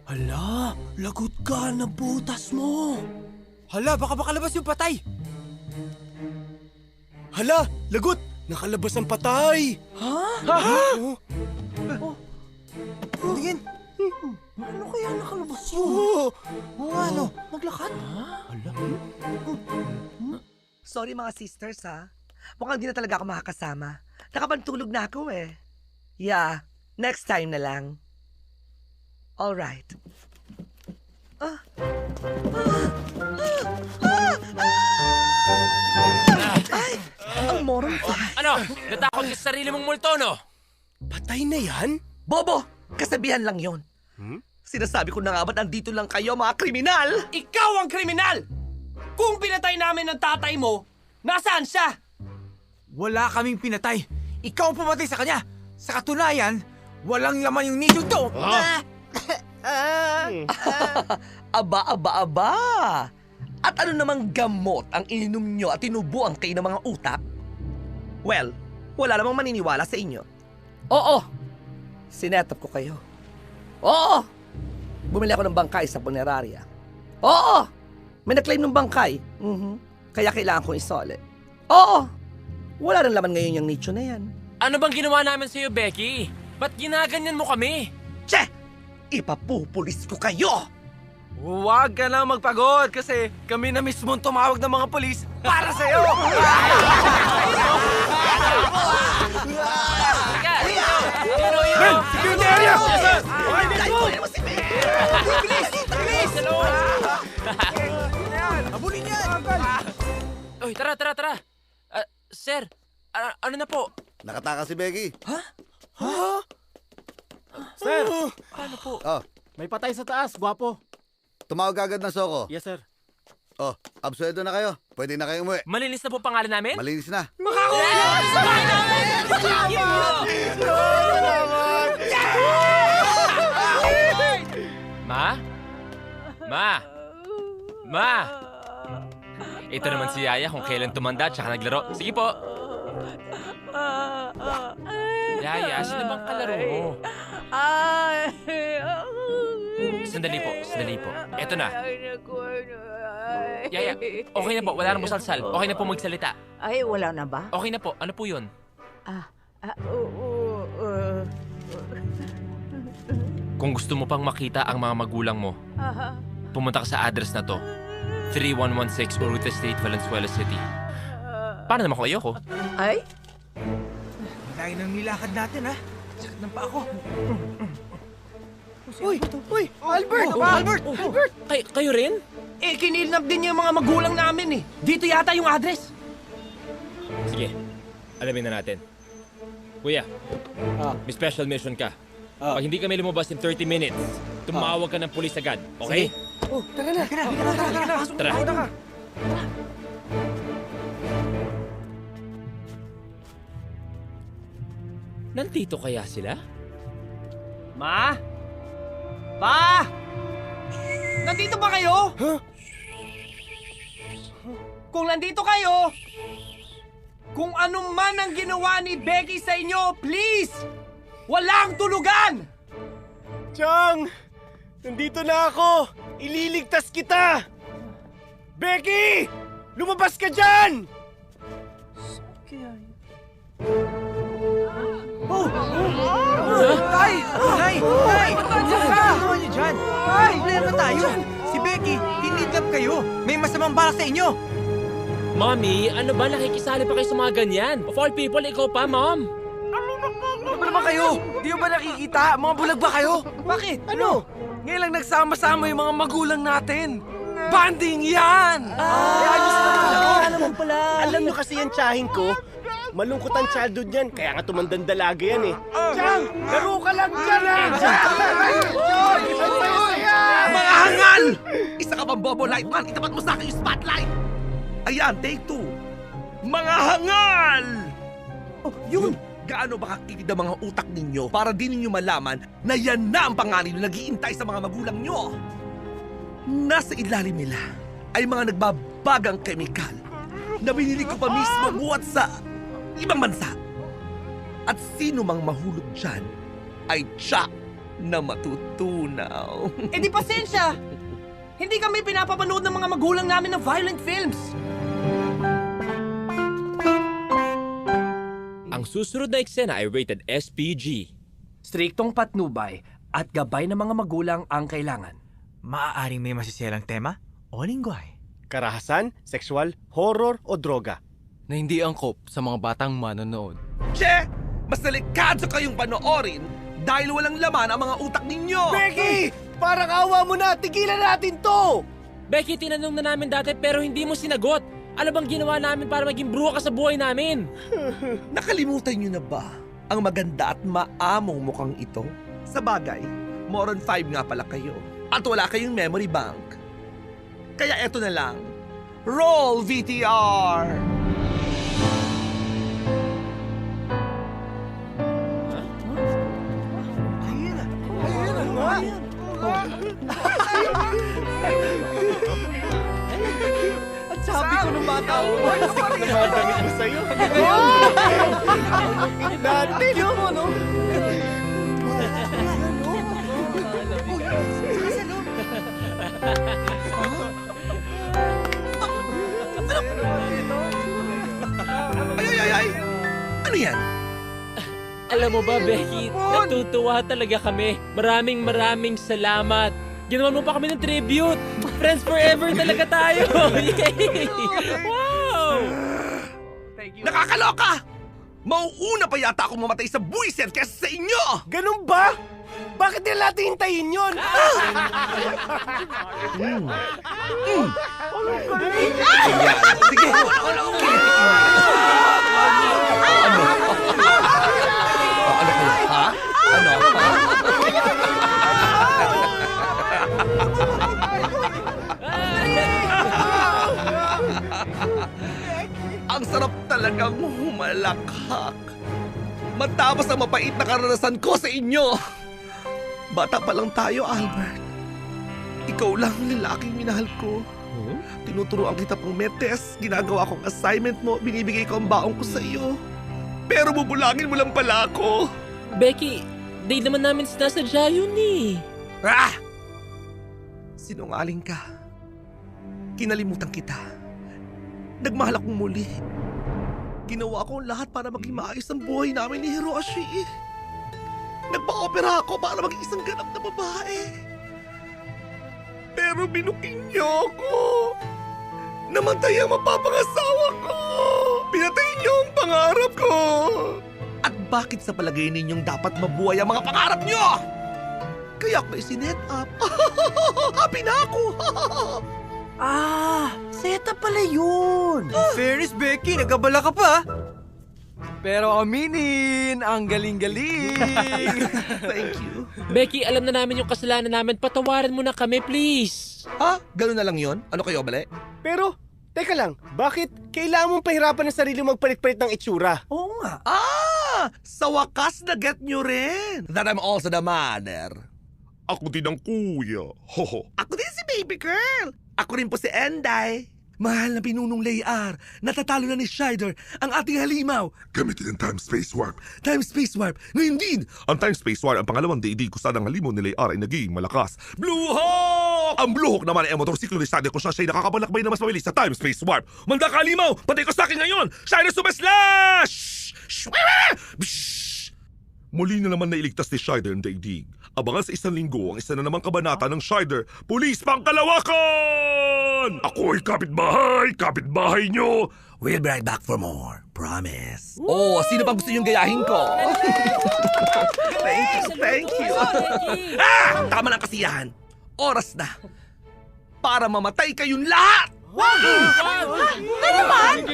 Hala, lagot ka, nabutas mo. Hala, baka makalabas yung patay. Hala, lagot! Nakalabas ang patay! Tingin. Ano kaya nakalabas yun? Ano? Naglakad? Sorry mga sisters ha. Mukhang di na talaga ako makakasama. Nakapantulog na ako eh. Yeah, next time na lang. Alright. Ay! Ang moron pa. Ano? Natakot ka sa sarili mong multo, no? Patay na yan? Bobo! Kasabihan lang yon. Sinasabi ko na nga ba't andito lang kayo mga kriminal? Ikaw ang kriminal! Kung pinatay namin ang tatay mo, nasaan siya? Wala kaming pinatay. Ikaw ang pumatay sa kanya. Sa katunayan, walang laman yung nicho to. Aba. At ano namang gamot ang ininom nyo at tinubuan kayo ng mga utak? Well, wala namang maniniwala sa inyo. Oo, sinetap ko kayo. Oo, bumili ako ng bangkay sa punerarya. Oo, may na-claim ng bangkay. Kaya kailangan kong isole. Oo, wala rin laman ngayon yung nicho na yan. Ano bang ginawa namin sa'yo, Becky? Ba't ginaganyan mo kami? Che! Ipapupulis ko kayo! Huwag ka na magpagod kasi kami na mismo tumawag ng mga polis para sa'yo! Ben! Security area! Bilis! Habulin yan! Uy, tara! Sir, ano na po? Nakatakas si Becky. Ha? Sir! Paano po? Oh, May patay sa taas, gwapo. tumawag agad ng Soko. Yes, sir. Oh, absueldo na kayo. Pwede na kayo umuwi. Malinis na po pangalan namin? Malinis na. Ma! Ito naman si Yaya kung kailan tumanda at saka naglaro. Sige po. Yaya, sino bang kalaro mo? Sandali po. Eto na. Yaya, okay na po. Wala nang musalsal. Okay na po magsalita. Ay, wala na ba? Okay na po. Ano po yun? Kung gusto mo pang makita ang mga magulang mo, pumunta ka sa address na to. 3116 Urrutia Street, Valenzuela City. Paano naman kung ayoko? Ay? Layo ng nilakad natin, ha? Sakit ng pa ako. Uy! Albert! Kayo rin? Eh, kinilnap din niya yung mga magulang namin eh. Dito yata yung address. Sige, alamin na natin. Kuya, may special mission ka. Pag hindi kami lumabas in 30 minutes, tumawag ka ng pulis agad, okay? Oh, tara na. Tara. Nandito kaya sila? Ma? Pa? Nandito ba kayo? Kung nandito kayo, kung ano man ang ginawa ni Becky sa inyo, please! Walang tulugan! Chang! Nandito na ako! Ililigtas kita! Becky! Lumabas ka dyan! Tay! Ano niyo dyan? Problema tayo! Si Becky, tinidlap kayo! May masamang balak sa inyo! Mommy, ano ba nakikisali pa kayo sa mga ganyan? Of all people, ikaw pa, Mom! Ano ba naman kayo? Di ba nakikita? Mga bulag ba kayo? Bakit? Ano? Ngayon lang nagsama-sama yung mga magulang natin. Banding yan! Ayos naman pala. Alam nyo kasi yung tsahin ko, malungkot ang childhood yan, kaya nga tumandang dalaga yan eh. Chang! Laro ka lang dyan ah! Mga hangal! Isa ka bang bobo lightman? Itapat mo sa akin yung spotlight! Ayan, take 2. Mga hangal! Oh, yun! Gaano ba kakitid ang mga utak ninyo para di ninyo malaman na yan na ang pangalan na nag-iintay sa mga magulang nyo? Nasa ilalim nila ay mga nagbabagang kemikal na binili ko pa mismo buhat sa ibang bansa. At sino mang mahulog dyan ay tiyak na matutunaw. Eh di pasensya! Hindi kami pinapapanood ng mga magulang namin ng violent films. Ang susunod na eksena ay rated SPG. Striktong patnubay at gabay ng mga magulang ang kailangan. Maaaring may masiselang tema o lingwahe. Karahasan, sexual, horror o droga. Na hindi angkop sa mga batang manonood. Che! Mas delikado kayong panoorin dahil walang laman ang mga utak ninyo! Becky! Parang awa mo na! Tigilan natin to! Becky, tinanong na namin dati pero hindi mo sinagot. Ano bang ginawa namin para maging bruha ka sa buhay namin? Nakalimutan nyo na ba ang maganda at maamong mukhang ito? Sa bagay, moron 5 nga pala kayo. At wala kayong memory bank. Kaya eto na lang. Roll VTR! At sabi ko ng bata ko, Mga damit mo sa'yo. Natin mo, no? Ay! Ano yan? Alam mo ba, Becky, natutuwa talaga kami. Maraming salamat. Ginawan mo pa kami ng tribute. Friends forever talaga tayo. Yay! Wow! Nakakaloka! Mauuna pa yata akong mamatay sa buwisit kaysa sa inyo! Ganun ba? Bakit nila natin hintayin yun? Sige! Ano kayo? Ha? Ano? Ang sarap talagang humalakhak. Matapos ang mapait na karanasan ko sa inyo. Bata pa lang tayo, Albert. Ikaw lang ang lalaking minahal ko. Tinuturoan kita pang metes, ginagawa kong assignment mo, binibigay ko ang baong ko sa iyo. Pero bubulangin mo lang pala ako. Becky, di naman namin sinasadya yun eh. Ah! Sinungaling ka. Kinalimutan kita. Nagmahal akong muli. Ginawa ko ang lahat para maging maayos ang buhay namin ni Hiroshi. Nagpa-opera ako para maging isang ganap na babae. Pero binuking niyo ako. Namatay ang mapapangasawa ko. Pinatay niyo ang pangarap ko. At bakit sa palagay ninyong dapat mabuhay ang mga pangarap niyo? Kaya ako isinet up. Happy na ako. Setup pala yun. Fairness, Becky, nagkabala ka pa. Pero aminin, ang galing-galing. Thank you. Becky, alam na namin yung kasalanan namin. Patawarin mo na kami, please. Ha? Ganun na lang yon? Ano kayo, bali? Pero, teka lang, bakit kailangan mong pahirapan ng sarili magpalit-palit ng itsura? Oo nga. Sa wakas na get nyo rin. That I'm also the mother. Ako din ang kuya. Hoho. Ako din si baby girl. Ako rin po si Enday. Mahal na pinunong Layar, natatalo na ni Shider ang ating halimaw. Gamitin ang time-space warp. Time-space warp? Ngayon din! Ang time-space warp, ang pangalawang daigdig kung saan ang halimaw ni Layar ay naging malakas. Blue Hawk! Ang Blue Hawk naman ay ang motorsiklo ni Shider kung siya ay nakakabalakbay na mas mabilis sa time-space warp. Manda ka halimaw! Patay ko sa akin ngayon! Shider Super Slash! Muli na naman nailigtas ni Shider ang daigdig. Abangan sa 1 linggo ang isa na namang kabanata ng Shider, Pulis Pangkalawakan! Ako ay kapitbahay nyo! We'll be right back for more. Promise. Oh, sino pa gusto niyong gayahin ko? Thank you. Tama ng kasiyahan. Oras na. Para mamatay kayong lahat! Na naman?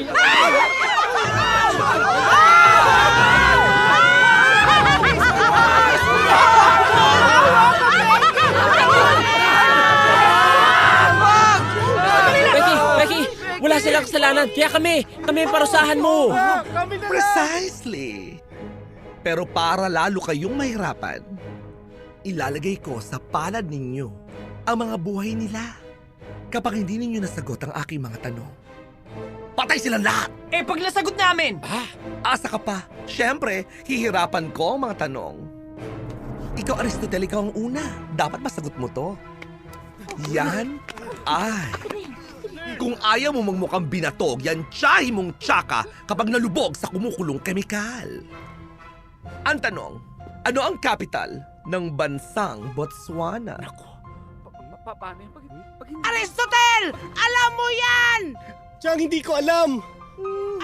Becky, wala silang kasalanan. Kaya kami ang parusahan mo. Precisely. Pero para lalo kayong mahirapan, ilalagay ko sa palad ninyo ang mga buhay nila. Kapag hindi ninyo nasagot ang aking mga tanong, patay silang lahat! Pag nasagot namin! Asa ka pa? Siyempre, hihirapan ko ang mga tanong. Ikaw, Aristotle, ikaw ang una. Dapat masagot mo to. Yan ay... Kung ayaw mo magmukhang binatog, yan tiyahin mong tsaka kapag nalubog sa kumukulong kemikal. Ang tanong, ano ang capital ng bansang Botswana? Aristotle! Alam mo yan! Chang, hindi ko alam.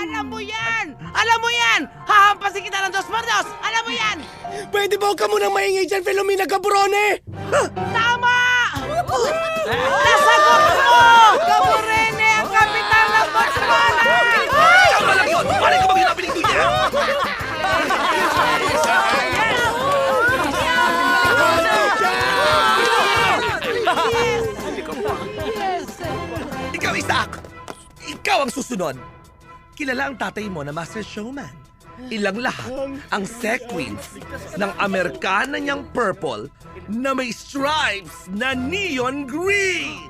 Alam mo yan! Alam mo yan! Hahampasin kita ng 2 por 2! Alam mo yan! Pwede ba huwag ka munang maingay dyan, Filomena Gaborone? Tama! Nasagot mo! Gaborone ang kapital ng Botswana! Tama lang yun! Paano ka mag-hinapin ng niya? Ikaw, Isaac! Ikaw ang susunod! Kilala ang tatay mo na Master Showman. Ilang lahat ang sequins ng Amerikana niyang purple na may stripes na neon green.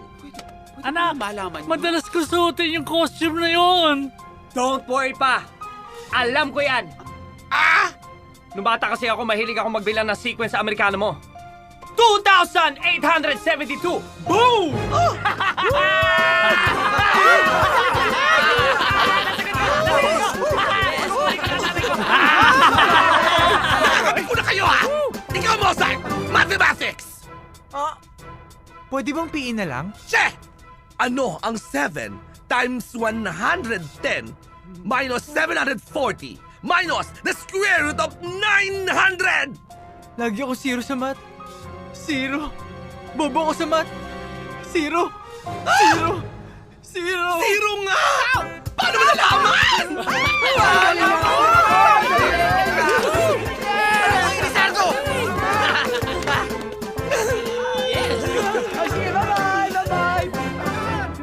Anak, madalas ko suotin yung costume na yun. Don't worry pa. Alam ko yan. Nung bata kasi ako, mahilig ako magbilang ng sequence sa Amerikano mo. 2,872! Boom! Nakakabit ko na kayo, ha? Ikaw, Mozart! Mathematics! Pwede bang piin na lang? Che! Ano ang 7 times 110 minus 740 minus the square root of 900! Lagi ako 0 sa math. 0. Bobo ako sa math. 0. 0. 0. 0 nga! Paano mo nalaman? Rizardo!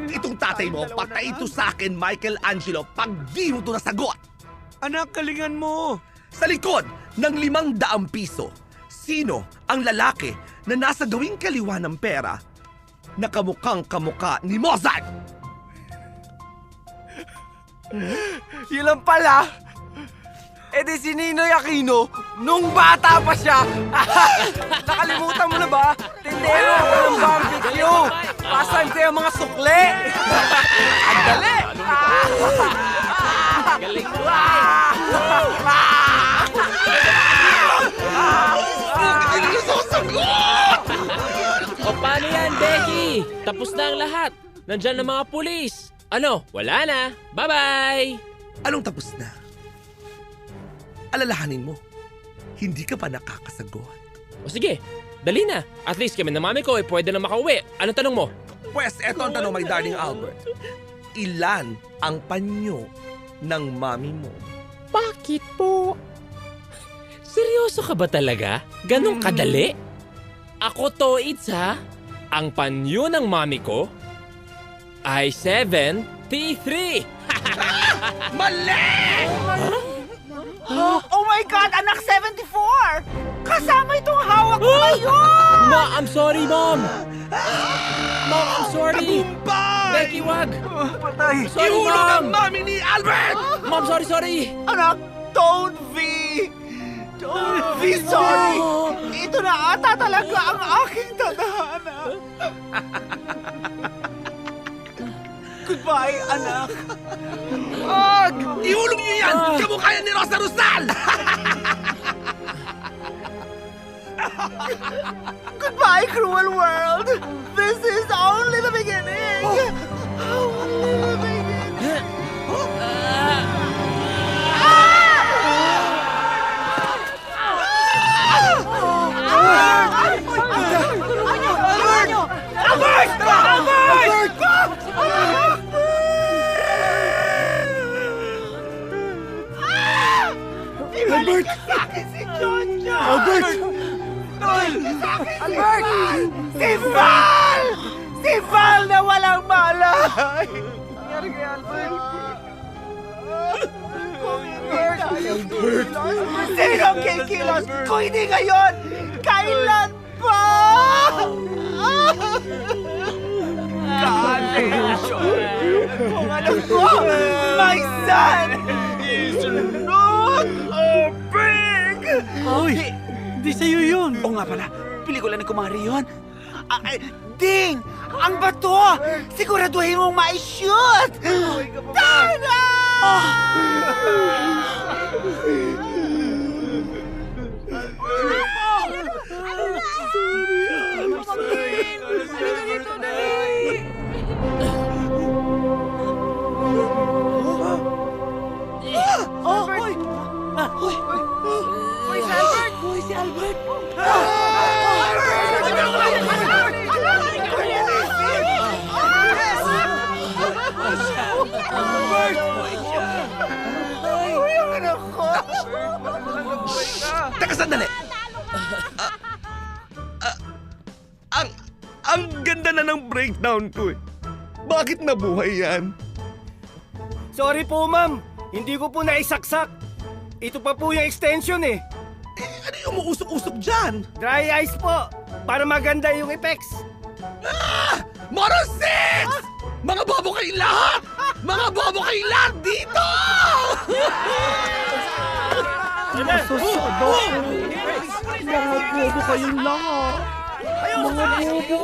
Itong tatay mo, patay ito sa akin, Michelangelo, pag di mo ito nasagot. Anak, kalingan mo. Sa likod ng 500 piso, sino ang lalaki na nasa gawing kaliwa ng pera na kamukhang kamukha ni Mozart? Yun lang pala. E di si Ninoy Aquino, nung bata pa siya. Nakalimutan mo na ba? Tindero ako ng barbecue. Pasan ko yung mga sukle. Ang dali. Galing mo. O paano yan, Becky? Tapos na ang lahat. Nandyan ang mga pulis. Ano? Wala na. Bye-bye! Anong tapos na? Alalahanin mo, hindi ka pa nakakasagot. O sige, dali na. At least kami na mami ko pwede na makauwi. Anong tanong mo? Pwes, eto ang tanong, my darling Albert. Ilan ang panyo ng mami mo? Bakit po? Seryoso ka ba talaga? Ganong kadali? Ako to, Itza. Ang panyo ng mami ko ay 73. Mali! Oh my God, anak 74! Kasama itong hawak ko ngayon! Ma, I'm sorry, Mom! Mom, I'm sorry! Tagumpay! Becky, wag! Patay! Sorry, Ihulog Mom! ang mami ni Albert! Mom, sorry! Anak, don't be! Don't be sorry! Ito na ata talaga ang aking tadhana. Goodbye, anak. Wag! Ihulog niyo yan! Kamukha yan ni Rosa Rosal! Goodbye, cruel world! This is only the beginning! Only the beginning! Albert! Si Jojo! Albert! Albert! Si Val! Si Val na walang malay! Nangyari kay Albert? Albert! Sino ang kikilos kung hindi ngayon? Kailan pa? Kung ano ko, my son is not a pig! Uy! Di sa'yo yun! Oo nga pala, pelikula ni Kumari yun. Ding! Ang bato! Siguraduhin mong ma-shoot! Tara! Si Albert! Teka sandali! Ang ganda na ng breakdown ko eh. Bakit nabuhay yan? Sorry po, ma'am. Hindi ko po naisaksak. Ito pa po yung extension eh. Ano yung umuusok-usok dyan? Dry ice po. Para maganda yung effects. Moron 6! Mga bobo kayo lahat! Mga bobo kayo lahat dito! Mga bobo kayong lahat. Mga bobo.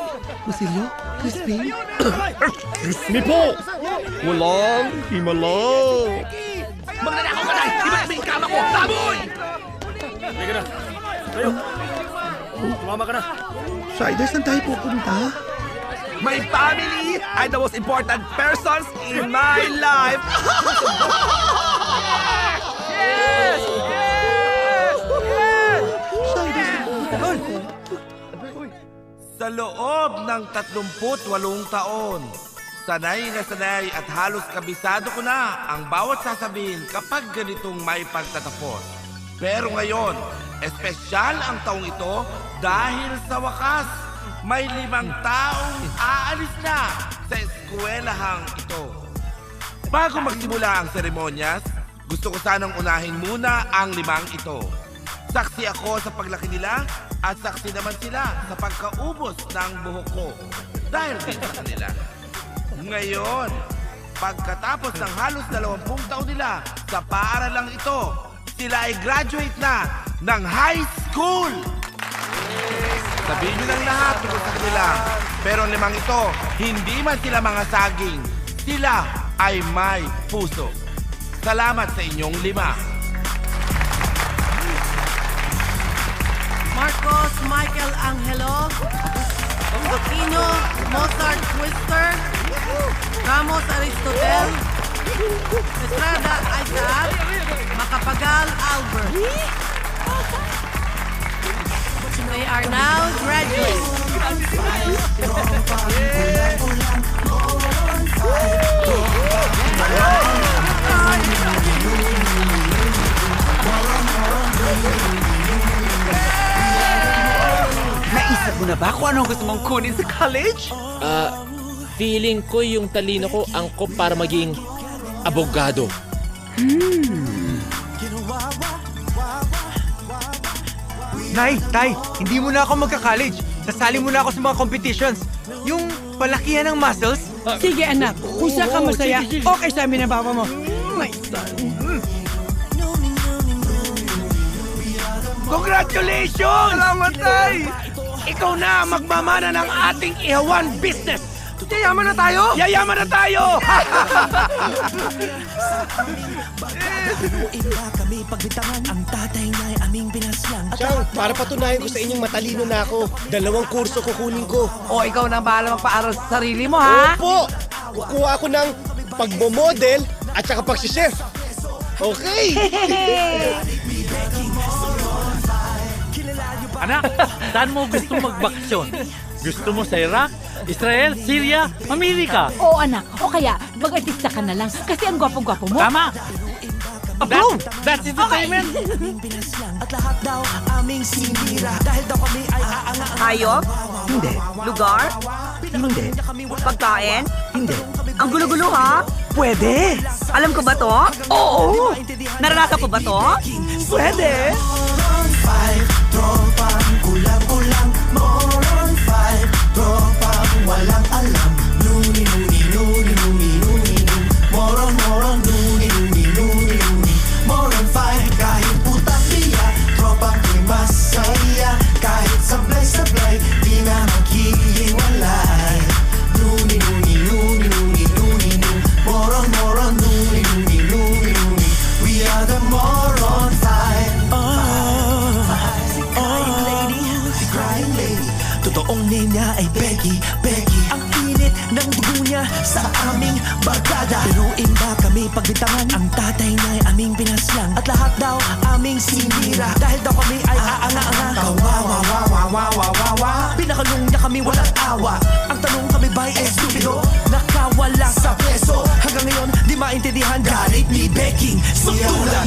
Masilyo? Crispin? Excuse me po. Walang himala. Magnanakaw ka na! Iba yung kama ko! Taboy! Halika na. Tayo. Tumama ka na. Shider, saan tayo pupunta? My family are the most important persons in my life! Yes! Sa loob ng 38 taon, sanay na sanay at halos kabisado ko na ang bawat sasabihin kapag ganitong may pagtatapos. Pero ngayon, espesyal ang taong ito dahil sa wakas, may 5 taong aalis na sa eskwelahang ito. Bago magsimula ang seremonyas, gusto ko sanang unahin muna ang 5 ito. Saksi ako sa paglaki nila at saksi naman sila sa pagkaubos ng buhok ko dahil din sa kanila. Ngayon, pagkatapos ng halos 20 taon nila sa paaralang ito, sila ay graduate na ng high school! Sabihin nyo ng lahat tungkol sa kanila, pero ang 5 ito, hindi man sila mga saging, sila ay may puso. Salamat sa inyong 5. Marcos Michael Angelo, Aquino Mozart Twister, Ramos Aristotel, Estrada Isaac, Macapagal Albert. They are now graduates. Naisip mo na ba kung anong gusto mong kunin sa college? Feeling ko yung talino ko angkop para maging abogado. Tay, hindi mo na ako magka-college. Sasali mo na ako sa mga competitions. Yung palakihan ng muscles. Sige anak, kung saan ka masaya, okay sa amin ang papa mo. My son. Congratulations! Salamat, Tay! Ikaw na ang magmamana ng ating ihawan business! Yayaman na tayo! Yayaman na tayo! Chang, para patunayan ko sa inyong matalino na ako, 2 kurso kukunin ko. O ikaw na bahala magpaaral sa sarili mo, ha? Opo! Kukuha ako ng pagmomodel at saka pagsichef. Okay! Anak, saan mo gusto magbakasyon? Gusto mo sa Iraq, Israel, Syria, Amerika? Oo anak, o kaya mag-artista ka na lang kasi ang gwapo-gwapo mo. Tama! That's entertainment! At lahat daw aming sinira dahil daw kami ay aangaan. Hayop? Hindi. Lugar? Hindi. Pagkain? Hindi. Ang gulo-gulo, ha? Pwede. Alam ko ba to? Oo! Naranasan ko ba to? Pwede. Moron 5, tropang kulang-kulang. Moron 5, tropang walang alam. Nuni, nuni, nuni, nuni, nuni, nuni. Moron, moron, nuni, nuni, nuni, nuni. Moron 5, kahit putang liya, tropang ko'y masaya. Kahit sablay-sablay, di na maghihiwalay. Nuni, nuni, nuni, nuni, nuni, nuni. Moron, moron, nuni, nuni, nuni, nuni. We are the Moron 5. Si crying lady, si crying lady. Totoong name niya ay Becky, Becky. Ang init ng dugo niya sa aming barkada. Biruin ba kami pagbintangan? Ang tatay niya ay aming pinaslang. At lahat daw aming sinira dahil daw kami ay aanga-anga. Kawawa. Pinakalong niya kami walang awa. Ang tanong kami ba'y estupido? Nakawala sa preso. Hanggang ngayon di maintindihan galit ni Becky. Sutulan.